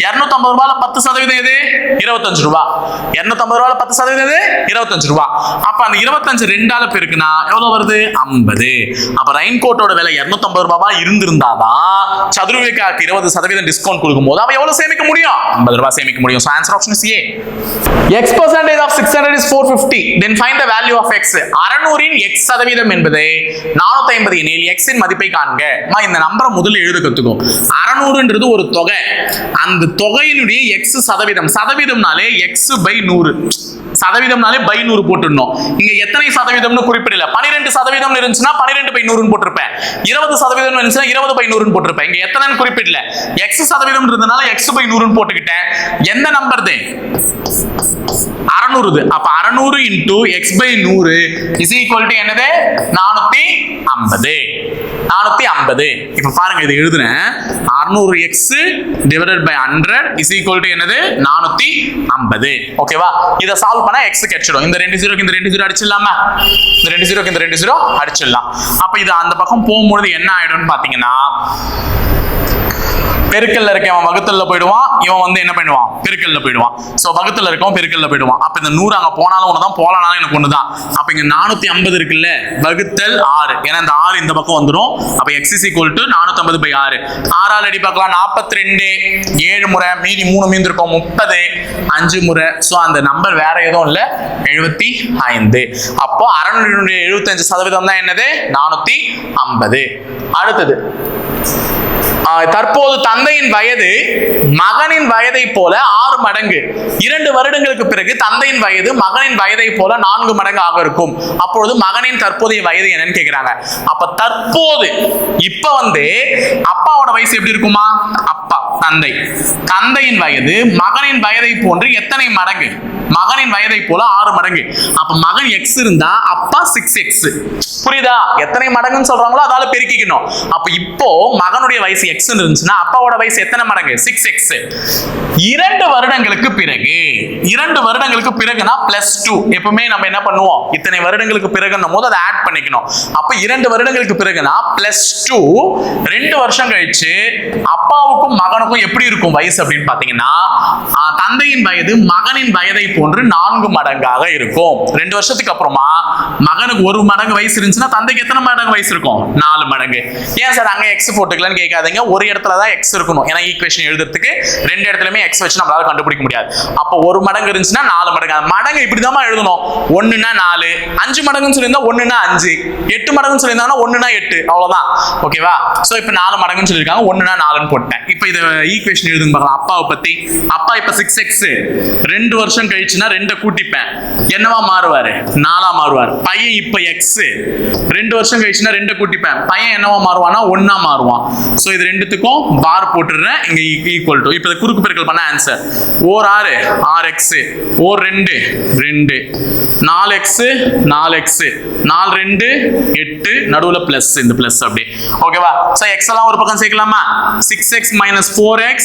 250 ரூபாயில 10% எது? 25 ரூபாய். 250 ரூபாயில 10% எது? 25 ரூபாய். அப்ப அந்த 25 2ஆல பெருக்குனா எவ்வளவு வருது? 50. அப்ப ரெயின் கோட்டோட விலை 250 ரூபாய் இருந்திருந்தாதான் சதுர்விகாக்கு 20% டிஸ்கவுண்ட் கொடுக்கும்போது அவ எவ்வளவு சேமிக்க முடியும்? 50 ரூபாய் சேமிக்க முடியும். So answer option is A. X percentage of 600 is 450. Then find the value of X. 600 in X சதவீதம் என்பது 450 எனில் X இன் மதிப்பை காண்க. இந்த நம்பரை முதல்ல எழுத கத்துக்கும். 600ன்றது ஒரு தொகை. அந்த தொகையினுடைய X சதவீதம். சதவீதம்னாலே X/100. சதவீதம்னாலே பை 100 போட்டுடணும். இங்க எத்தனை சதவீதம்னு குறிப்பிடல. 12% இருந்துச்சுன்னா 12/100 போட்டிருப்பேன். 20% இருந்துச்சுன்னா 20/100 போட்டிருப்பேன். இங்க எத்தனைன்னு குறிப்பிடல. X சதவீதம் இருந்ததுனால X/100 போட்டுக்கிட்டேன். எந்த நம்பர் இது? 600. அப்ப 600 into X/100 is equal to என்னது? 450. 450. இப்ப பாருங்க இது எழுதுறேன். 600x divided by 100 is equal to என்னது? 450. ஓகேவா? இத சால்வ் பண்ணா x கிடைச்சிடும். இந்த 2 0க்கு இந்த 2 0 அடிச்சிடலாமா? இந்த 2 0க்கு இந்த 2 0 அடிச்சிடலாம். அப்ப இது அந்த பக்கம் போகும்போது என்ன ஆயிடும்னு பாத்தீங்கன்னா பெருக்கல்ல இருக்கவன் வகுத்தல்ல போயிடுவான், இவன் வந்து என்ன பண்ணுவான்? பெருக்கல்ல போயிடுவான். சோ வகுத்தல்ல இருக்கவன் பெருக்கல்ல போயிடுவான். அப்ப இந்த 100 அங்க போனாலும் ஒண்ணுதான், போலானாலும் எனக்கு ஒண்ணுதான். அப்ப இங்க 450 இருக்குல்ல, வகுத்தல் 6. ஏன்னா இந்த 6 இந்த பக்கம் வந்துரும். அப்ப x is equal to 450/6. 6ஆல் அடி பார்க்கலாம். 42 7 முறை, மீதி 3 மீந்து இருக்கும் 30 5 முறை. சோ அந்த நம்பர் வேற எதுவும் இல்ல, 75. அப்போ 675% தான் என்னது? 450. அடுத்தது தற்போது தந்தையின் வயது மகனின் வயதை போல 6 மடங்கு, 2 வருடங்களுக்கு பிறகு தந்தையின் வயது மகனின் வயதை போல 4 மடங்கு ஆக இருக்கும். அப்பொழுது மகனின் தற்போதைய வயது என்னன்னு கேக்குறாங்க. அப்ப தற்போது இப்ப அப்பாவோட வயசு எப்படி இருக்குமா? அப்பா தந்தையின் வயது மகனின் வயதை போன்று எத்தனை மடங்கு? மகனின் வயதை போல 6 மடங்கு. அப்ப மகன் எக்ஸ் இருந்தா அப்பா 6x. புரியுதா? எத்தனை மடங்குன்னு சொல்றாங்களோ அதால பெருக்கிக்கணும். அப்ப இப்போ மகனுடைய வயசு எக்ஸ் இருந்துச்சுன்னா அப்பாவோட வயசு எத்தனை மடங்கு? 6x. 2 வருடங்களுக்கு பிறகு, 2 வருடங்களுக்கு பிறகுனா +2. எப்பவுமே நம்ம என்ன பண்ணுவோம்? இத்தனை வருடங்களுக்கு பிறகுன்னும் போது அதை ஆட் பண்ணிக்கணும். அப்ப 2 வருடங்களுக்கு பிறகுனா +2. 2 வருஷம் கழிச்சு அப்பாவுக்கும் மகனுக்கும் எப்படி இருக்கும் வயசு அப்படின்னு பாத்தீங்கன்னா, தந்தையின் வயது மகனின் வயதை போன்று 4 மடங்காக இருக்கும். 2 வருஷத்துக்கு அப்புறமா மகனுக்கு 1 மடங்கு வயசு இருந்துச்சுன்னா தந்தைக்கு எத்தனை மடங்கு வயசு இருக்கும்? 4 மடங்கு. ஏன் சார் அங்க எக்ஸ் போட்டுக்கலாம்னு கேட்காதீங்க. ஒரு இடத்துல தான் எக்ஸ் இருக்கணும். ஏன்னா ஈக்குவேஷன் எழுதுறதுக்கு 2 இடத்துலயுமே எக்ஸ் வச்சு நம்மளால கண்டுபிடிக்க முடியாது. அப்போ 1 மடங்கு இருந்துச்சுன்னா 4 மடங்கு. மடங்கு இப்படிதான் எழுதணும். 1னா 4, 5 மடங்குன்னு சொல்லியிருந்தா 1னா 5, 8 மடங்குன்னு சொல்லியிருந்தாங்கன்னா 1னா 8. அவ்வளவுதான். ஓகேவா? சோ இப்போ 4 மடங்குன்னு சொல்லியிருக்காங்க, 1னா 4ன்னு போட்டேன். இப்போ இது ஈக்குவேஷன் எழுதுங்க பார்க்கலாம். அப்பாவை பத்தி. அப்பா இப்ப 6x. 2 வருஷம் கழிச்சுன்னா 2 கூட்டிப்பேன். என்னவா மாறுவாரு? 4ஆ மாறுவார். பையன் இப்ப x. 2 வருஷம் கழிச்சுன்னா 2 கூட்டிப்பேன். பையன் என்னவா மாறுவானா? 1ஆ மாறுவான். சோ இது ரெண்டுத்துக்கும் பார் போட்டுறேன். இங்க ஈக்குவல் டு, இப்ப குறுக்கு பெருக்கல் பண்ண ஆன்சர். ஓர் 6 6x, ஓர் 2 2, 4x 4x, 4 2 8, நடுவுல பிளஸ், இந்த பிளஸ் அப்படி. ஓகேவா? சோ x எல்லாம் ஒரு பக்கம் சேர்க்கலாமா? 6x minus 4x,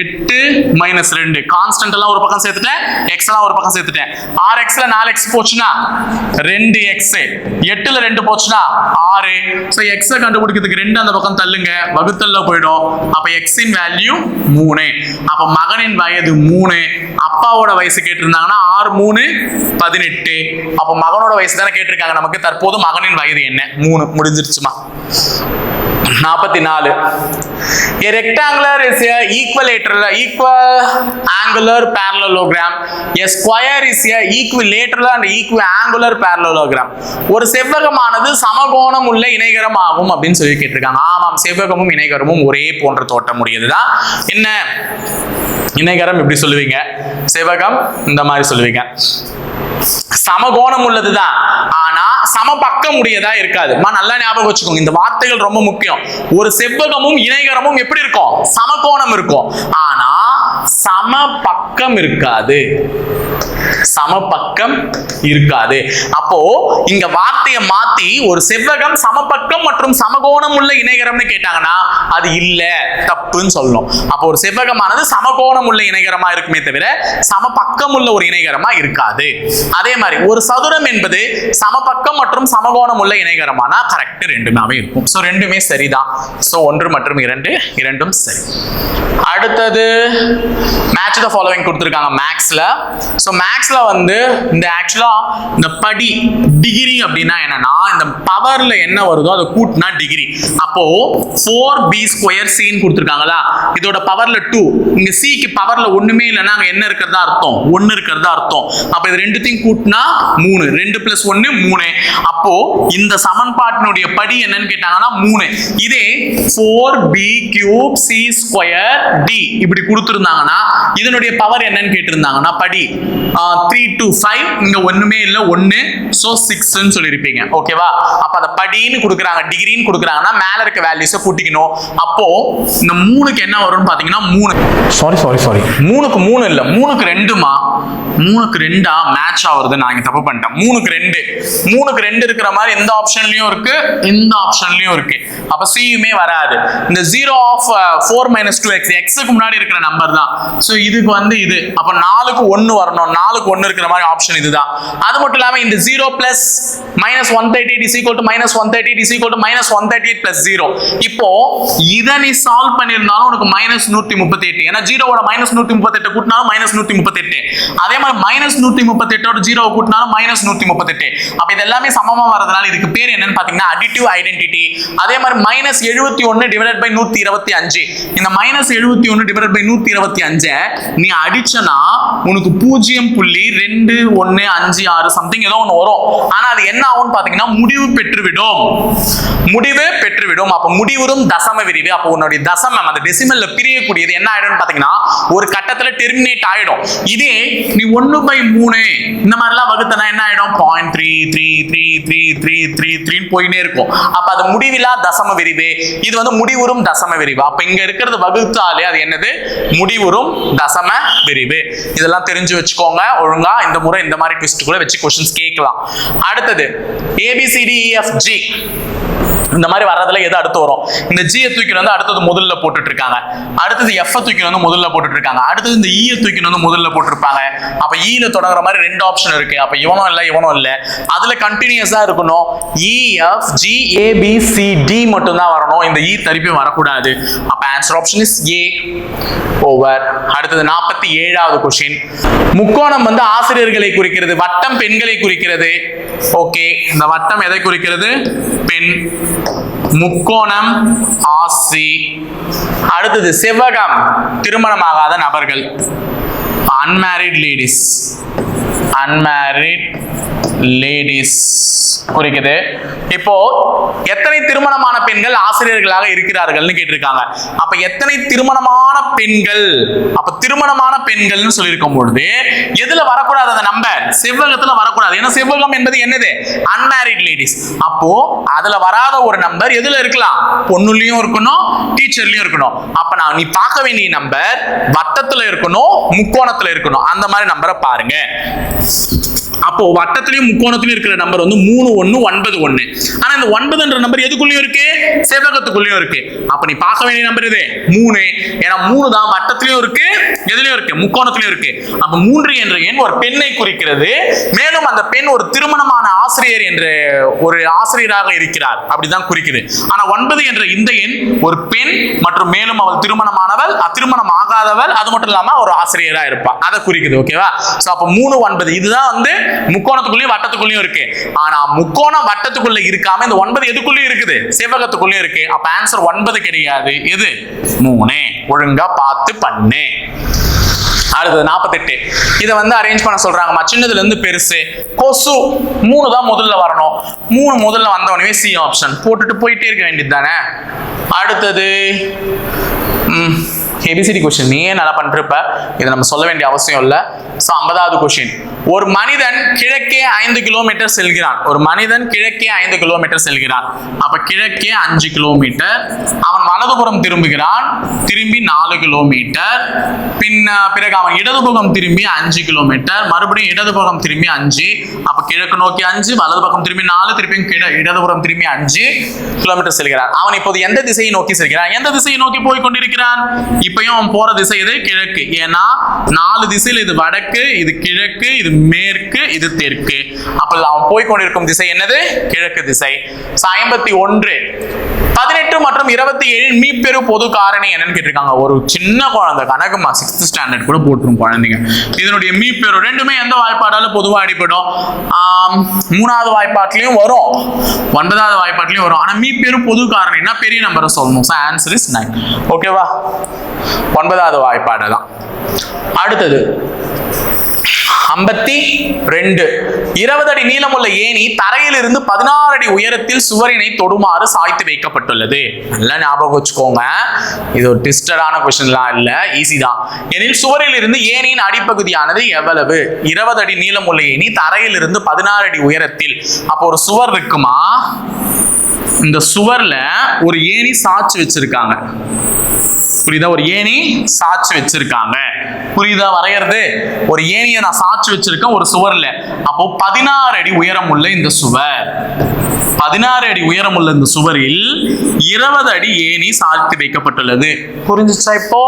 8 minus 2. Constant எல்லாம் ஒரு பக்கம் சேர்த்துட்டேன், x எல்லாம் ஒரு பக்கம் சேர்த்துட்டேன். 6x ல 4x போச்சுனா 2x, 8 ல 2 போச்சுனா 6. சோ x கண்டுபிடிக்கிறதுக்கு 2 அந்த பக்கம் தள்ளுங்க, வகுத்தல்ல போய்டும். அப்ப x இன் வேல்யூ 3. அப்ப மகனின் வயது 3. அப்பாவோட வயசு கேட்டிருந்தாங்கன்னா 6 3 18. அப்ப மகனோட வயசு தானே கேட்டிருக்காங்க நமக்கு. தற்போது மகனின் வயது என்ன? 3. முடிஞ்சிருச்சுமா? 44. A rectangular is a equal angular parallelogram. A square is a equilateral and equiangular parallelogram. ஒரு செவ்வகமானது சமகோணம் உள்ள இணைகரம் ஆகும் அப்படின்னு சொல்லி கேட்டிருக்காங்க. ஆமாம், செவ்வகமும் இணைகரமும் ஒரே போன்ற தோற்றம் உடையதுதான். என்ன இணைகரம் எப்படி சொல்லுவீங்க? செவ்வகம் இந்த மாதிரி சொல்லுவீங்க. சமகோணம் உள்ளதுதான், ஆனா சமபக்கம் உடையதா இருக்காது. நல்லா ஞாபகம் வச்சுக்கோங்க, இந்த வார்த்தைகள் ரொம்ப முக்கியம். ஒரு செவ்வகமும் இணைகரமும் எப்படி இருக்கும்? சமகோணம் இருக்கும், ஆனா சமபக்கம் இருக்காது. சமபக்கம் இருக்காது. அப்போ இங்க வார்த்தையை மாத்தி ஒரு செவ்வகம் சமபக்கம் மற்றும் சமகோணம் உள்ள இணைகரம்னு கேட்டாங்கன்னா அது இல்ல, தப்புன்னு சொல்லணும். அப்போ ஒரு செவ்வகமானது சமகோணம் உள்ள இணைகரமா இருக்குமே தவிர சமபக்கம் உள்ள ஒரு இணைகரமா இருக்காது. அதே மாதிரி ஒரு சதுரம் என்பது சமபக்கம் மற்றும் சமகோணம் உள்ள இணைகரமானா கரெக்ட், ரெண்டுமே இருக்கும். சோ ரெண்டுமே சரிதான். சோ 1 மற்றும் 2 இரண்டும் சரி. அடுத்தது மேட்ச் தி ஃபாலோவிங் கொடுத்திருக்காங்க மேக்ஸ்ல. சோ மேக்ஸ்ல இந்த ஆக்சுவலா இந்த படி டிகிரி அப்படின்னா என்னன்னா, இந்த பவர்ல என்ன வருதோ அதை கூட்டினா டிகிரி. அப்போ 4b² c ன்னு கொடுத்திருக்காங்களா, இதோட பவர்ல 2. இங்க c க்கு பவர்ல ஒண்ணுமே இல்லைன்னா அங்க என்ன இருக்கிறதா அர்த்தம்? 1 இருக்கிறதா அர்த்தம். அப்ப இது ரெண்டுத்தையும் கூட்டினா 3. 2 + 1 3. அப்போ இந்த சமன்பாட்டினுடைய படி என்னன்னு கேட்டாங்கன்னா 3. இதே 4b³ c² d இப்படி கொடுத்திருந்தாங்கன்னா இதனுடைய பவர் என்னன்னு கேட்டிருந்தாங்கன்னா படி 3 to 5. இங்க ஒண்ணுமே இல்ல, 1. சோ 6 ன்னு சொல்லிருப்பீங்க. ஓகேவா? அப்ப அத படின்னு கொடுக்கறாங்க, டிகிரின்னு கொடுக்கறாங்கன்னா மேல இருக்க வேல்யூஸை கூட்டிக்கணும். அப்போ இந்த 3க்கு என்ன வரும்னு பாத்தீங்கன்னா 3. சாரி 3க்கு 3 இல்ல, 3க்கு 2மா. 3க்கு 2ஆ மேட்ச் ஆவறது. நான் இங்க தப்பு பண்ணிட்டேன். 3க்கு 2. 3க்கு 2 இருக்கிற மாதிரி இந்த ஆப்ஷன்லயும் இருக்கு, இந்த ஆப்ஷன்லயும் இருக்கு. அப்ப c-யுமே வராது. இந்த 0 of 4 - 2x x-க்கு முன்னாடி இருக்கிற நம்பர் தான். சோ இதுக்கு இது. அப்ப 4க்கு 1 வரணும். 4க்கு 1 இருக்கிற மாதிரி ஆப்ஷன் இதுதான். அது மட்டும் இல்லாம இந்த 0 + -138 is equal to -138 is equal to -138 + 0. இப்போ இத நீ சால்வ் பண்ணிருந்தாலும் உனக்கு -138. ஏன்னா 0 ஓட -138 கூட்டினாலும் -138. அதே மாதிரி மாதிரி -138 0 கூட்டினாலும் -138. அப்ப இது எல்லாமே சமமா வரதுனால இதுக்கு பேர் என்னன்னு பாத்தீங்கன்னா அடிட்டிவ் ஐடென்டிட்டி. அதே மாதிரி -71 டிவைடட் பை 125. இந்த -71 டிவைடட் பை 125 நீ அடிச்சனா உனக்கு 0.2156 சம்திங் ஏதோ ஒன்று வரும். ஆனா அது என்ன ஆகும் பாத்தீங்கன்னா முடிவு பெற்றுவிடும். அப்ப முடிவுறும் தசம விரிவு. அப்ப உன்னுடைய தசமம் அந்த டெசிமல்ல பிரியக்கூடியது என்ன ஆயிடும் பாத்தீங்கன்னா ஒரு கட்டத்துல டெர்மினேட் ஆயிடும். இதே நீ 1/3 இந்த மாதிரி எல்லாம் வகுத்தனா என்ன ஆயிடும் 0.333333 போயினே இருக்கும். அப்ப அது முடிவிலா தசம விரிவு. இது வந்து முடிவுறும் தசம விரிவு. அப்ப இங்க இருக்கிறது வகுத்தாலே அது என்னது முடிவுறும் தசம விரிவு. இதெல்லாம் தெரிஞ்சு வச்சுக்கோங்க ஒழுங்கா. இந்த முறை இந்த மாதிரி ட்விஸ்ட் கூட வச்சு क्वेश्चंस கேட்கலாம். அடுத்தது ABCDEFG இந்த மாதிரி வர்றதுல எது அடுத்து வரும்? இந்த G தூக்கி வந்து அடுத்தது முதல்ல போட்டுட்டு இருக்காங்க. அடுத்தது F தூக்கி வந்து முதல்ல போட்டுட்டு இருக்காங்க. அடுத்தது இந்த E தூக்கி வந்து முதல்ல போட்டுருப்பாங்க. அப்ப E ல தொடங்குற மாதிரி ரெண்டு ஆப்ஷன் இருக்கு. அப்ப இவனும் இல்ல அதுல கண்டினியூஸா இருக்கணும். E F G A B C D மட்டும் தான் வரணும். இந்த E திருப்பி வரக்கூடாது. அப்ப answer option is A over. அடுத்தது 47வது क्वेश्चन. முக்கோணம் வந்து ஆசிரியர்களை குறிக்கிறது, வட்டம் பெண்களை குறிக்கிறது. ஓகே, இந்த வட்டம் எதை குறிக்கிறது? பெண். முக்கோணம் ஆசி. அடுத்தது செவ்வகம் திருமணமாகாத நபர்கள், அன்மேரிட் லேடிஸ் குறிக்குது. இப்போ எத்தனை திருமணமான பெண்கள் ஆசிரியர்களாக இருக்கிறார்கள்னு கேட்டிருக்காங்க. அப்ப எத்தனை திருமணமான பெண்கள், அப்ப திருமணமான பெண்கள்னு சொல்லியிருக்கும் பொழுது எதுல வரக்கூடாது அந்த நம்பர்? செவ்வகத்துல வரக்கூடாது. ஏன்னா செவ்வகம் என்பது என்னது? Unmarried ladies. அப்போ அதுல வராத ஒரு நம்பர் எதுல இருக்கலாம்? பொண்ணுலயும் இருக்கணும், டீச்சர்லயும் இருக்கணும். அப்ப நீ பார்க்க வேண்டிய நம்பர் வட்டத்துல இருக்கணும், முக்கோணத்துல இருக்கணும். அந்த மாதிரி நம்பரை பாருங்க. அப்போ வட்டத்திலையும் முக்கோணத்திலையும் இருக்கிற நம்பர் வந்து 3 1 9 1. ஆனா இந்த 9ன்ற நம்பர் எதுக்குள்ளயும் இருக்கு? செவ்வகத்துக்குள்ளயும் இருக்கு. அப்ப நீ பார்க்க வேண்டிய நம்பர் இது 3. ஏன்னா 3 தான் வட்டத்திலையும் இருக்கு, எதுலயும் இருக்கு? முக்கோணத்திலையும் இருக்கு. அப்ப 3 என்ற எண் ஒரு பெண்ணை குறிக்கிறது. மேலும் அந்த பெண் ஒரு திருமணமான ஆசிரியர் என்ற ஒரு ஆசிரியராக இருக்கிறார், அப்படிதான் குறிக்குது. ஆனா 9 என்ற இந்த எண் ஒரு பெண் மற்றும் மேலும் அவள் திருமணமானவள், திருமணம் ஆகாதவள், அது மட்டும் இல்லாம ஒரு ஆசிரியரா இருப்பா, அதை குறிக்குது. ஓகேவா? சோ அப்ப 3 9 இதுதான் வந்து முக்கோணத்துக்குள்ளயும் வட்டத்துக்குள்ளயும் இருக்கு. ஆனா முக்கோணம் வட்டத்துக்குள்ள இருக்காம இந்த 9 எதுக்குள்ளயும் இருக்குது? செவ்வகத்துக்குள்ளயும் இருக்கு. அப்ப ஆன்சர் 9 கிடையாது. எது? 3. ஒழுங்கா பார்த்து பண்ணு. அடுத்தது 48. இதை வந்து அரேஞ்ச் பண்ண சொல்றாங்கம்மா. சின்னதுல இருந்து பெருசு. கொசு 3 தான் முதல்ல வரணும். 3 முதல்ல வந்தவனவே சி ஆப்ஷன் போட்டுட்டு போயிட்டே இருக்க வேண்டியது தானே. அடுத்தது ஏபிசிடி கொஸ்டின் நீயே நல்லா பண்ணிருப்ப, இதை நம்ம சொல்ல வேண்டிய அவசியம் இல்லை. ஸோ 50வது கொஸ்டின். ஒரு மனிதன் கிழக்கே 5 கிலோமீட்டர் செல்கிறான். அப்ப கிழக்கே 5 கிலோமீட்டர். அவன் வலதுபுறம் திரும்புகிறான், திரும்பி 4 கிலோமீட்டர். பிறகு அவன் இடதுபுறம் திரும்பி 5 கிலோமீட்டர், மறுபடியும் இடதுபுறம் திரும்பி 5. அப்ப கிழக்கு நோக்கி 5, வலது பக்கம் திரும்பி 4, திருப்பி இடதுபுறம் திரும்பி 5 கிலோமீட்டர் செல்கிறான். அவன் இப்போது எந்த திசையை நோக்கி செல்கிறான்? எந்த திசையை நோக்கி போய் கொண்டிருக்கிறான்? இப்பயும் அவன் போற திசை எது? கிழக்கு. ஏன்னா 4 திசையில் இது வடக்கு, இது கிழக்கு, இது மேற்கு, இது தெற்கு. அப்ப அவன் போய் கொண்டிருக்கும் திசை என்னது? கிழக்கு திசை. 51 18 மற்றும் 27 மீப்பெரு பொது காரணி என்னன்னு கேட்டிருக்காங்க. ஒரு சின்ன குழந்தை கணக்குமா 6th ஸ்டாண்டர்ட் கூட போட்டுரும் குழந்தைங்க. இதனுடைய மீப்பெரு ரெண்டுமே எந்த வாய்ப்பாடால பொதுவா அடிப்படும்? 3வது வாய்ப்பாட்டிலையும் வரும், 9வது வாய்ப்பாட்டிலையும் வரும். ஆனா மீப்பெரு பொது காரணினா பெரிய நம்பரை சொல்லணும். Answer is 9. ஓகேவா? 9வது வாய்ப்பாடு தான். அடுத்தது 52. 20 அடி நீளமுள்ள ஏணி தரையிலிருந்து 16 அடி உயரத்தில் சுவரினை தொடுமாறு சாய்த்து வைக்கப்பட்டுள்ளது. நல்லா ஞாபகம் வச்சுக்கோங்க, இது ஒரு ட்விஸ்டடான क्वेश्चनலாம் இல்ல, ஈஸி தான். எனில் சுவரில் இருந்து ஏணியின் அடிப்பகுதியானது எவ்வளவு? 20 அடி நீளமுள்ள ஏணி தரையிலிருந்து 16 அடி உயரத்தில். அப்போ ஒரு சுவர் இருக்குமா, இந்த சுவர்ல ஒரு ஏணி சாய்ச்சு வச்சிருக்காங்க. புரியுதா? ஒரு ஏணி சாய்ச்சு வச்சிருக்காங்க. புரியுதா வரையறது? ஒரு ஏணியை நான் சாய்ச்சு வச்சிருக்கேன் ஒரு சுவர்ல. அப்போ 16 அடி உயரம் உள்ள இந்த சுவர், 16 அடி உயரம் உள்ள இந்த சுவரில் 20 அடி ஏணி சாய்த்து வைக்கப்பட்டுள்ளது. புரிஞ்சுச்சா? இப்போ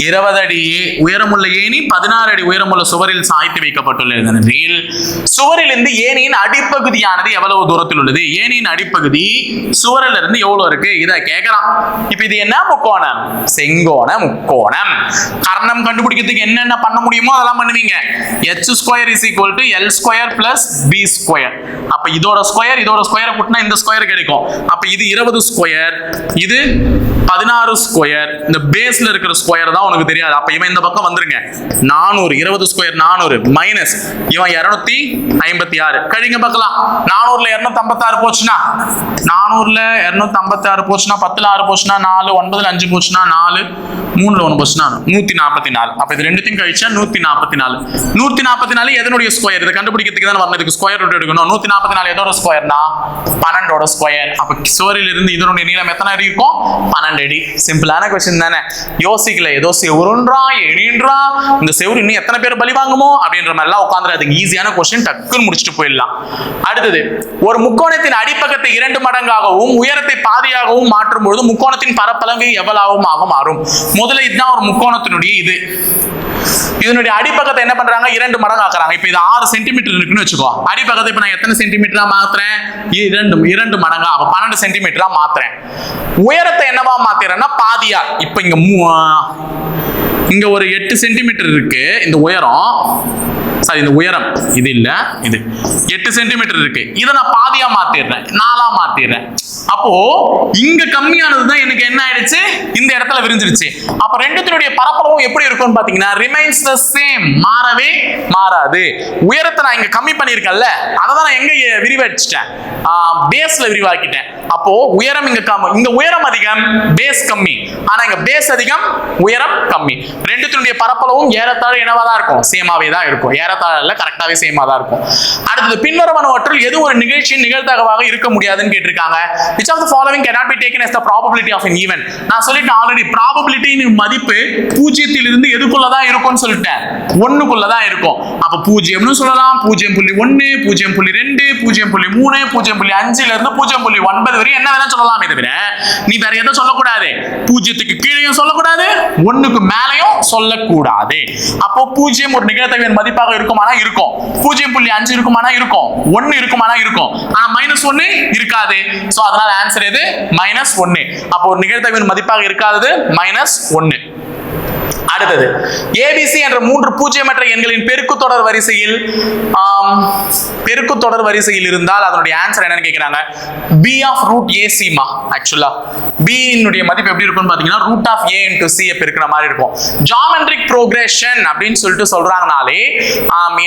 20 அடி உயரமுள்ள ஏணி 16 அடி உயரமுள்ள சுவரில் சாய்த்து வைக்கப்பட்டுள்ளது. சுவரில் இருந்து ஏணியின் அடிப்பகுதியானது எவ்வளவு தூரத்தில் உள்ளது? ஏணியின் அடிப்பகுதி பி சுவரில் இருந்து எவ்வளவு இருக்கு இதை கேட்கறான். இப்ப இது என்ன முக்கோணம்? செங்கோண முக்கோணம். கர்ணம் கண்டுபிடிக்கிறதுக்கு என்னென்ன பண்ண முடியுமோ அதெல்லாம் பண்ணுவீங்க. h square is equal to l square plus b square. அப்ப இதோட ஸ்கொயர் இதோட ஸ்கொயரை கூட்டினா இந்த ஸ்கொயர் கிடைக்கும். அப்ப இது 20 ஸ்கொயர், இது 16 ஸ்கொயர். இந்த பேஸ்ல இருக்கிற ஸ்கொயர் தான் உனக்கு தெரியாது. அப்ப இவன் இந்த பக்கம் வந்துருங்க. 400 20 ஸ்கொயர் 400 மைனஸ் இவன் 256. கழிங்க பார்க்கலாம். 400ல 256 போச்சுன்னா 400ல 256 போச்சுன்னா 10ல 6 போச்சுன்னா 4, 9ல 5 போச்சுன்னா 4, 3ல 1 போச்சுன்னா 144. அப்ப இது ரெண்டுத்தையும் கழிச்சா 144. 144 எதனுடைய ஸ்கொயர்? இதை கண்டுபிடிக்கிறதுக்கு தான் வரணும். இதுக்கு ஸ்கொயர் ரூட் எடுக்கணும். 144 எதோட ஸ்கொயர்னா 12ஓட ஸ்கொயர். அப்ப சுவரில் இருந்து இதனுடைய நீளம் எத்தனை அடி இருக்கும்? 12 அடி. சிம்பிளான क्वेश्चन தானே. யோசிக்கல ஏதோ செவுருன்றா எணின்றா இந்த செவுரு இன்னும் எத்தனை பேர் பலி வாங்குமோ அப்படின்ற மாதிரி எல்லாம் உட்கார்ந்துறாதீங்க. ஈஸியான क्वेश्चन டக்குன்னு முடிச்சுட்டு போயிடலாம். அடுத்தது, ஒரு முக்கோணத்தின் அடிப்பக்கத்தை 2 மடங்காகவும் உயரத்தை பாதியாகவும் மாற்றும் பொழுது முக்கோணத்தின் பரப்பளவு எவ்வளவாக மாறும்? முதல்ல இதுதான் ஒரு முக்கோணத்தினுடைய இது. இதனுடைய அடிப்பக்கத்தை என்ன பண்றாங்க? 2 மடங்கு ஆக்குறாங்க. இப்ப இது 6 சென்டிமீட்டர் இருக்குன்னு வச்சுக்கோ. அடிப்பக்கத்தை இப்ப நான் எத்தனை சென்டிமீட்டரா மாத்துறேன்? 2 மடங்கா. அப்ப 12 சென்டிமீட்டரா மாத்துறேன். உயரத்தை என்னவா மாத்திரன்னா பாதியா. இப்ப இங்க ஒரு 8 சென்டிமீட்டர் இருக்கு இந்த உயரம். சாரி, இந்த உயரம் இது இல்ல, இது 8 சென்டிமீட்டர் இருக்கு. இதை நான் பாதியா மாத்திடுறேன், 4ஆ மாத்திடுறேன். அப்போ இங்க கம்மியானது தான் எனக்கு என்ன ஆயிடுச்சு? இந்த இடத்துல விரிஞ்சிருச்சு. அப்ப ரெண்டுத்தினுடைய பரப்பளவும் எப்படி இருக்கும்னு பாத்தீங்கன்னா ரிமைன்ஸ் தி சேம், மாறவே மாறாது. உயரத்தை நான் இங்க கம்மி பண்ணிருக்கேன்ல, அதை தான் நான் எங்க விரிவாக்கிட்டேன்? பேஸ்ல விரிவாக்கிட்டேன். அப்போ உயரம் இங்க உயரம் அதிகம், பேஸ் கம்மி. ஆனா இங்க பேஸ் அதிகம், உயரம் கம்மி. ரெண்டுத்தினுடைய பரப்பளவும் ஏறத்தாழ என்னவா தான் இருக்கும்? சேமாவே தான் இருக்கும். ஏறத்தாழ இல்ல, கரெக்டாவே சேமா தான் இருக்கும். அடுத்தது, பின்வருவனவற்றில் எது ஒரு நிகழ்ச்சியின் நிகழ்தகவாக இருக்க முடியாதுன்னு கேட்டிருக்காங்க. Which of the following cannot be taken as the probability of an event? நான் சொல்லிட்டேன் ஆல்ரெடி, probability மதிப்பு 0 இருந்து எதுக்குள்ள தான் இருக்கும்னு சொல்லிட்டேன், 1க்குள்ள தான் இருக்கும். அப்ப 0ன்னு சொல்லலாம், 0.1, 0.2, 0.3, 0.5ல இருந்து 0.9 வரை என்ன வேணா சொல்லலாம். இதை விட நீ வேற எதை சொல்லக்கூடாது? 0க்கு கீழேயும் சொல்லக்கூடாது, 1க்கு மேலேயும் சொல்லக்கூடாது. அப்போ 0 ஒரு நிகழ்தகவின் மதிப்பாக இருக்குமானா இருக்கும், 0.5 இருக்குமானா இருக்கும், 1 இருக்குமானா இருக்கும். ஆனா -1 இருக்காது. சோ அதனால ஆன்சர் எது? -1. அப்போ ஒரு நிகழ்தகவின் மதிப்பாக இருக்காதது -1. அடுத்தது, ABC என்ற 3 பூஜ்ஜியமற்ற எண்களின் பெருக்கு தொடர் வரிசையில் இருந்தால் அதனுடைய ஆன்சர் என்னன்னு கேக்குறாங்க. B of root AC மா. ஆக்சுவலா B னுடைய மதிப்பு எப்படி இருக்கும்னு பாத்தீங்கன்னா root of A into C பெருக்கிற மாதிரி இருக்கும். ஜியோமெட்ரிக் ப்ரோக்ரஷன் அப்படின்னு சொல்லிட்டு சொல்றாங்கனாலே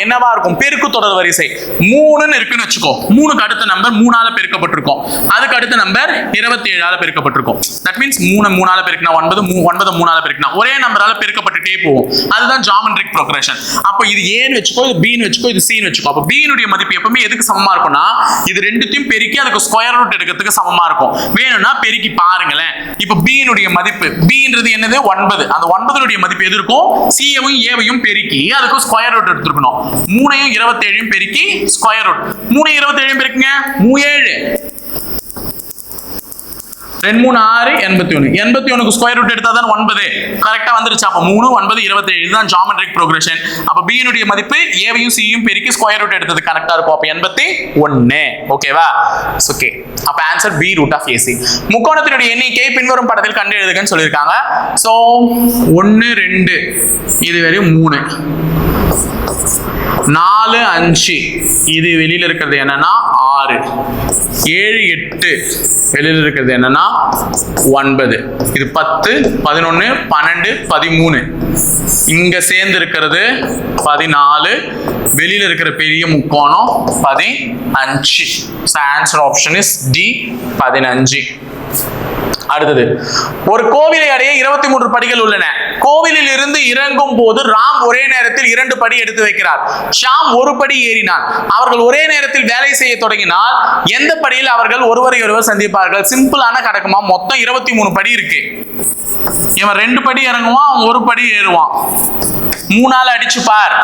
என்னவா இருக்கும்? பெருக்கு தொடர் வரிசை 3ன்னு இருக்குன்னு வச்சுக்கோ. 3க்கு அடுத்த நம்பர் 3ஆல பெருக்கப்பட்டிருக்கும், அதுக்கு அடுத்த நம்பர் 27ஆல பெருக்கப்பட்டிருக்கும். தட் மீன்ஸ் 3 பெருக்கினா 9, 9 3ஆல பெருக்கினா ஒரே நம்பரால பெருக்கப்பட்டுட்டே போகும். அதுதான் ஜியோமெட்ரிக் ப்ரோக்ரஷன். அப்ப இது ஏன்னு வச்சுக்கோ, இது பின்னு வச்சுக்கோ, இது சின்னு வச்சுக்கோ. அப்ப B னுடைய மதிப்பு எப்பவுமே எதுக்கு சமமா இருக்கும்னா இது ரெண்டுத்தையும் பெருக்கி அதுக்கு ஸ்கொயர் ரூட் எடுக்கிறதுக்கு சமமா இருக்கும். வேணும்னா பெருக்கி பாருங்களேன். இப்ப B னுடைய மதிப்பு, Bன்றது என்னது? 9. அந்த 9 னுடைய மதிப்பு எது இருக்கும்? C-யையும் A-வையும் பெருக்கி அதுக்கு ஸ்கொயர் ரூட் எடுத்துக்கணும். 3யும் 27யும் பெருக்கி ஸ்கொயர் ரூட். 3யும் 27யும் பெருக்குங்க, 37. 2 3 6 81. 81க்கு ஸ்கொயர் ரூட் எடுத்தா தான் 9 கரெக்ட்டா வந்துருச்சு. அப்ப 3 9 27. இதுதான் ஜியோமெட்ரிக் ப்ரோக்ரஷன். அப்ப B னுடைய மதிப்பு A-வையும் C-யும் பெருக்கி ஸ்கொயர் ரூட் எடுத்தது கரெக்ட்டா இருக்கும். அப்ப 81. ஓகேவா? ஓகே. அப்ப answer B root of AC. முக்கோணத்தினுடைய எண்ணிக்கை பின்வரும் படத்தில் கண்டு எழுதுங்கன்னு சொல்லிருக்காங்க. சோ 1 2 இது வரையும் 3, 4 5 இது வெளியில இருக்கிறது என்னன்னா 6, 7 8 வெளியில இருக்கிறது என்னன்னா 9, இது 10 11 12 13 இங்க சேர்ந்து இருக்கிறது 14, வெளியில இருக்கிற பெரிய முக்கோணம் 15. So answer option is D 15. அடுத்தது, ஒரு கோவிலை அடைய 23 படிகள் உள்ளன. கோவிலில் இருந்து இறங்கும் போது ராம் ஒரே நேரத்தில் 2 படி எடுத்து வைக்கிறார். ஷாம் 1 படி ஏறினார். அவர்கள் ஒரே நேரத்தில் வேலை செய்ய தொடங்கினால் எந்த படியில் அவர்கள் ஒருவரை ஒருவர் சந்திப்பார்கள்? சிம்பிளான கணக்குமா. மொத்தம் 23 படி இருக்கு. இவன் 2 படி இறங்குவான், அவன் 1 படி ஏறுவான். 3ஆல அடிச்சு பார்,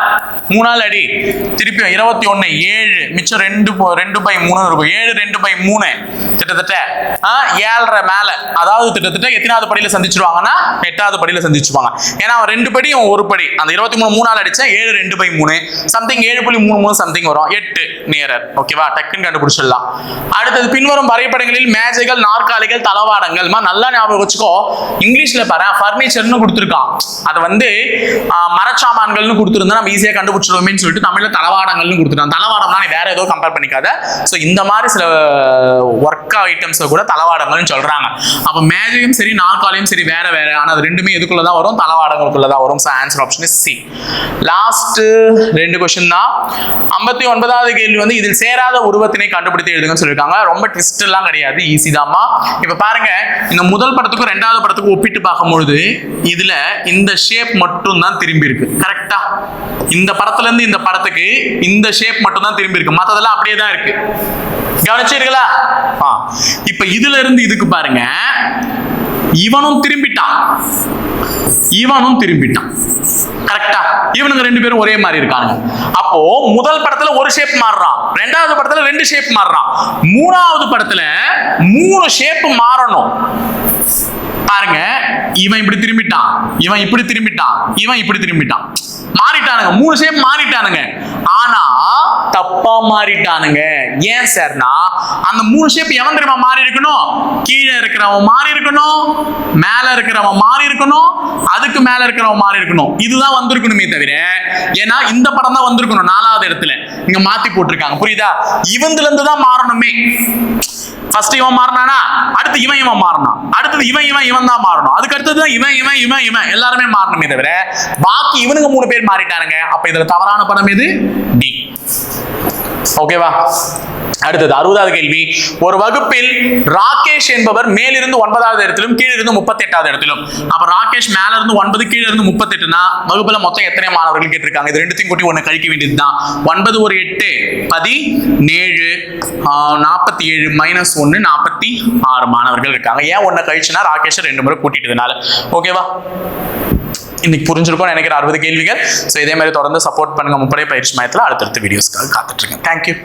3ஆல அடி. திருப்பியும் 21 7 மிச்சம் 2/3 இருக்கும். 7 2/3 கிட்டத்தட்ட 7.5 மேல. அதாவது கிட்டத்தட்ட எத்தனாவது படியில சந்திச்சிருவாங்கன்னா 8வது படியில சந்திச்சுவாங்க. ஏன்னா அவன் 2 படி அவன் 1 படி. அந்த 23 3ஆல அடிச்சா 7 2/3 சம்திங் 7.33 சம்திங் வரும். 8 நியரர். ஓகேவா, டக்குன்னு கண்டுபிடிச்சிடலாம். அடுத்தது பின்வரும் வரைபடங்களில் மேஜைகள், நாற்காலிகள், தளவாடங்கள். நல்லா ஞாபகம் வச்சுக்கோ. இங்கிலீஷ்ல பாரு ஃபர்னிச்சர்னு கொடுத்துருக்கான். அதை வந்து மரச்சாமான்கள்னு கொடுத்துருந்தா நம்ம ஈஸியா கண்டுபிடிச்சிடுவோமேன்னு சொல்லிட்டு தமிழ்ல தளவாடங்கள்னு கொடுத்துருக்கான். தளவாடம்னா நீ வேற ஏதோ கம்பேர் பண்ணிக்காத. ஸோ இந்த மாதிரி சில ஒர்க் ஐட்டம்ஸை கூட தளவாடங்கள்னு சொல்றாங்க. அப்போ மேஜையும் சரி நாற்காலியும் சரி வேற வேற. ஆனால் அது ரெண்டுமே எதுக்குள்ளதான் வரும்? தளவாடங்களுக்குள்ளதான் வரும். So answer option is C. Last 2 question தான். 59வது கேள்வி வந்து இதில் சேராத உருவத்தினை கண்டுபிடித்து எழுதுங்கன்னு சொல்லியிருக்காங்க. ரொம்ப ட்விஸ்ட் எல்லாம் கிடையாது, ஈஸி தான்மா. இப்ப பாருங்க, இந்த முதல் படத்துக்கும் 2வது படத்துக்கும் ஒப்பிட்டு பார்க்கும்பொழுது இதுல இந்த ஷேப் மட்டும் தான் திரும்பி இருக்கு. கரெக்டா? இந்த படத்துல இருந்து இந்த படத்துக்கு இந்த ஷேப் மட்டும் தான் திரும்பி இருக்கு. மத்ததெல்லாம் அப்படியே தான் இருக்கு. கவனிச்சிருக்கீங்களா? இப்ப இதுல இருந்து இதுக்கு பாருங்க, இவனும் திரும்பிட்டான், இவனும் திரும்பிட்டான். கரெக்டா? இவனுங்க 2 பேரும் ஒரே மாதிரி இருக்காங்க. அப்போ முதல் படத்துல ஒரு ஷேப் மாறுறான், 2வது படத்துல 2 ஷேப் மாறுறான், 3வது படத்துல 3 ஷேப் மாறணும். பாருங்க, இவன் இப்படி திரும்பிட்டான், இவன் இப்படி திரும்பிட்டான், இவன் இப்படி திரும்பிட்டான். மாறிட்டானுங்க, 3 ஷேப் மாறிட்டானுங்க. ஆனா தப்பா மாறிட்டானுங்க. ஏன் சார்னா, அந்த 3 ஷேப் எவன் தெரியுமா மாறி இருக்கணும்? கீழே இருக்கிறவன் மாறி இருக்கணும், மேல இருக்கிறவன் மாறி இருக்கணும், அதுக்கு மேல இருக்கிறவன் மாறி இருக்கணும். இதுதான் வந்திருக்கணுமே தவிர, ஏன்னா இந்த படம் தான் வந்திருக்கணும் 4வது இடத்துல. இங்க மாத்தி போட்டிருக்காங்க. புரியுதா? இவன்ல இருந்து தான் மாறணுமே. ஃபர்ஸ்ட் இவன் மாறினானா, அடுத்து இவன் மாறினான், அடுத்தது இவன் தான் மாறணும், அதுக்கு அடுத்தது இவன் எல்லாருமே மாறணுமே தவிர பாக்கி இவனுங்க 3 பேர் மாறிட்டானுங்க. அப்ப இதுல தவறான படம் எது? டி. ஓகேவா? அடுத்தது 60வது கேள்வி. ஒரு வகுப்பில் ராகேஷ் என்பவர் மேலிருந்து 9வது இடத்திலும் கீழிருந்து 38வது இடத்திலும். அப்ப ராகேஷ் மேல இருந்து 9 கீழ இருந்து 38னா வகுப்புல மொத்தம் எத்தனை மாணவர்கள் கேட்டிருக்காங்க? இது ரெண்டுத்தையும் கூட்டி ஒண்ணு கழிக்க வேண்டியதுதான். 9 ஒரு 8 17 47 மைனஸ் 1 46 மாணவர்கள் இருக்காங்க. ஏன் ஒண்ணு கழிச்சுனா ராகேஷ் 2 முறை கூட்டிட்டதுனால. ஓகேவா? இன்னைக்கு புரிஞ்சிருக்கும் நினைக்கிற 60 கேள்விகள். ஸோ இதே மாதிரி தொடர்ந்து சப்போர்ட் பண்ணுங்க. முப்படை பயிற்சி மையத்தில் அடுத்தடுத்த வீடியோஸ்க்காக காத்துட்டு இருக்கேன். தேங்க்யூ.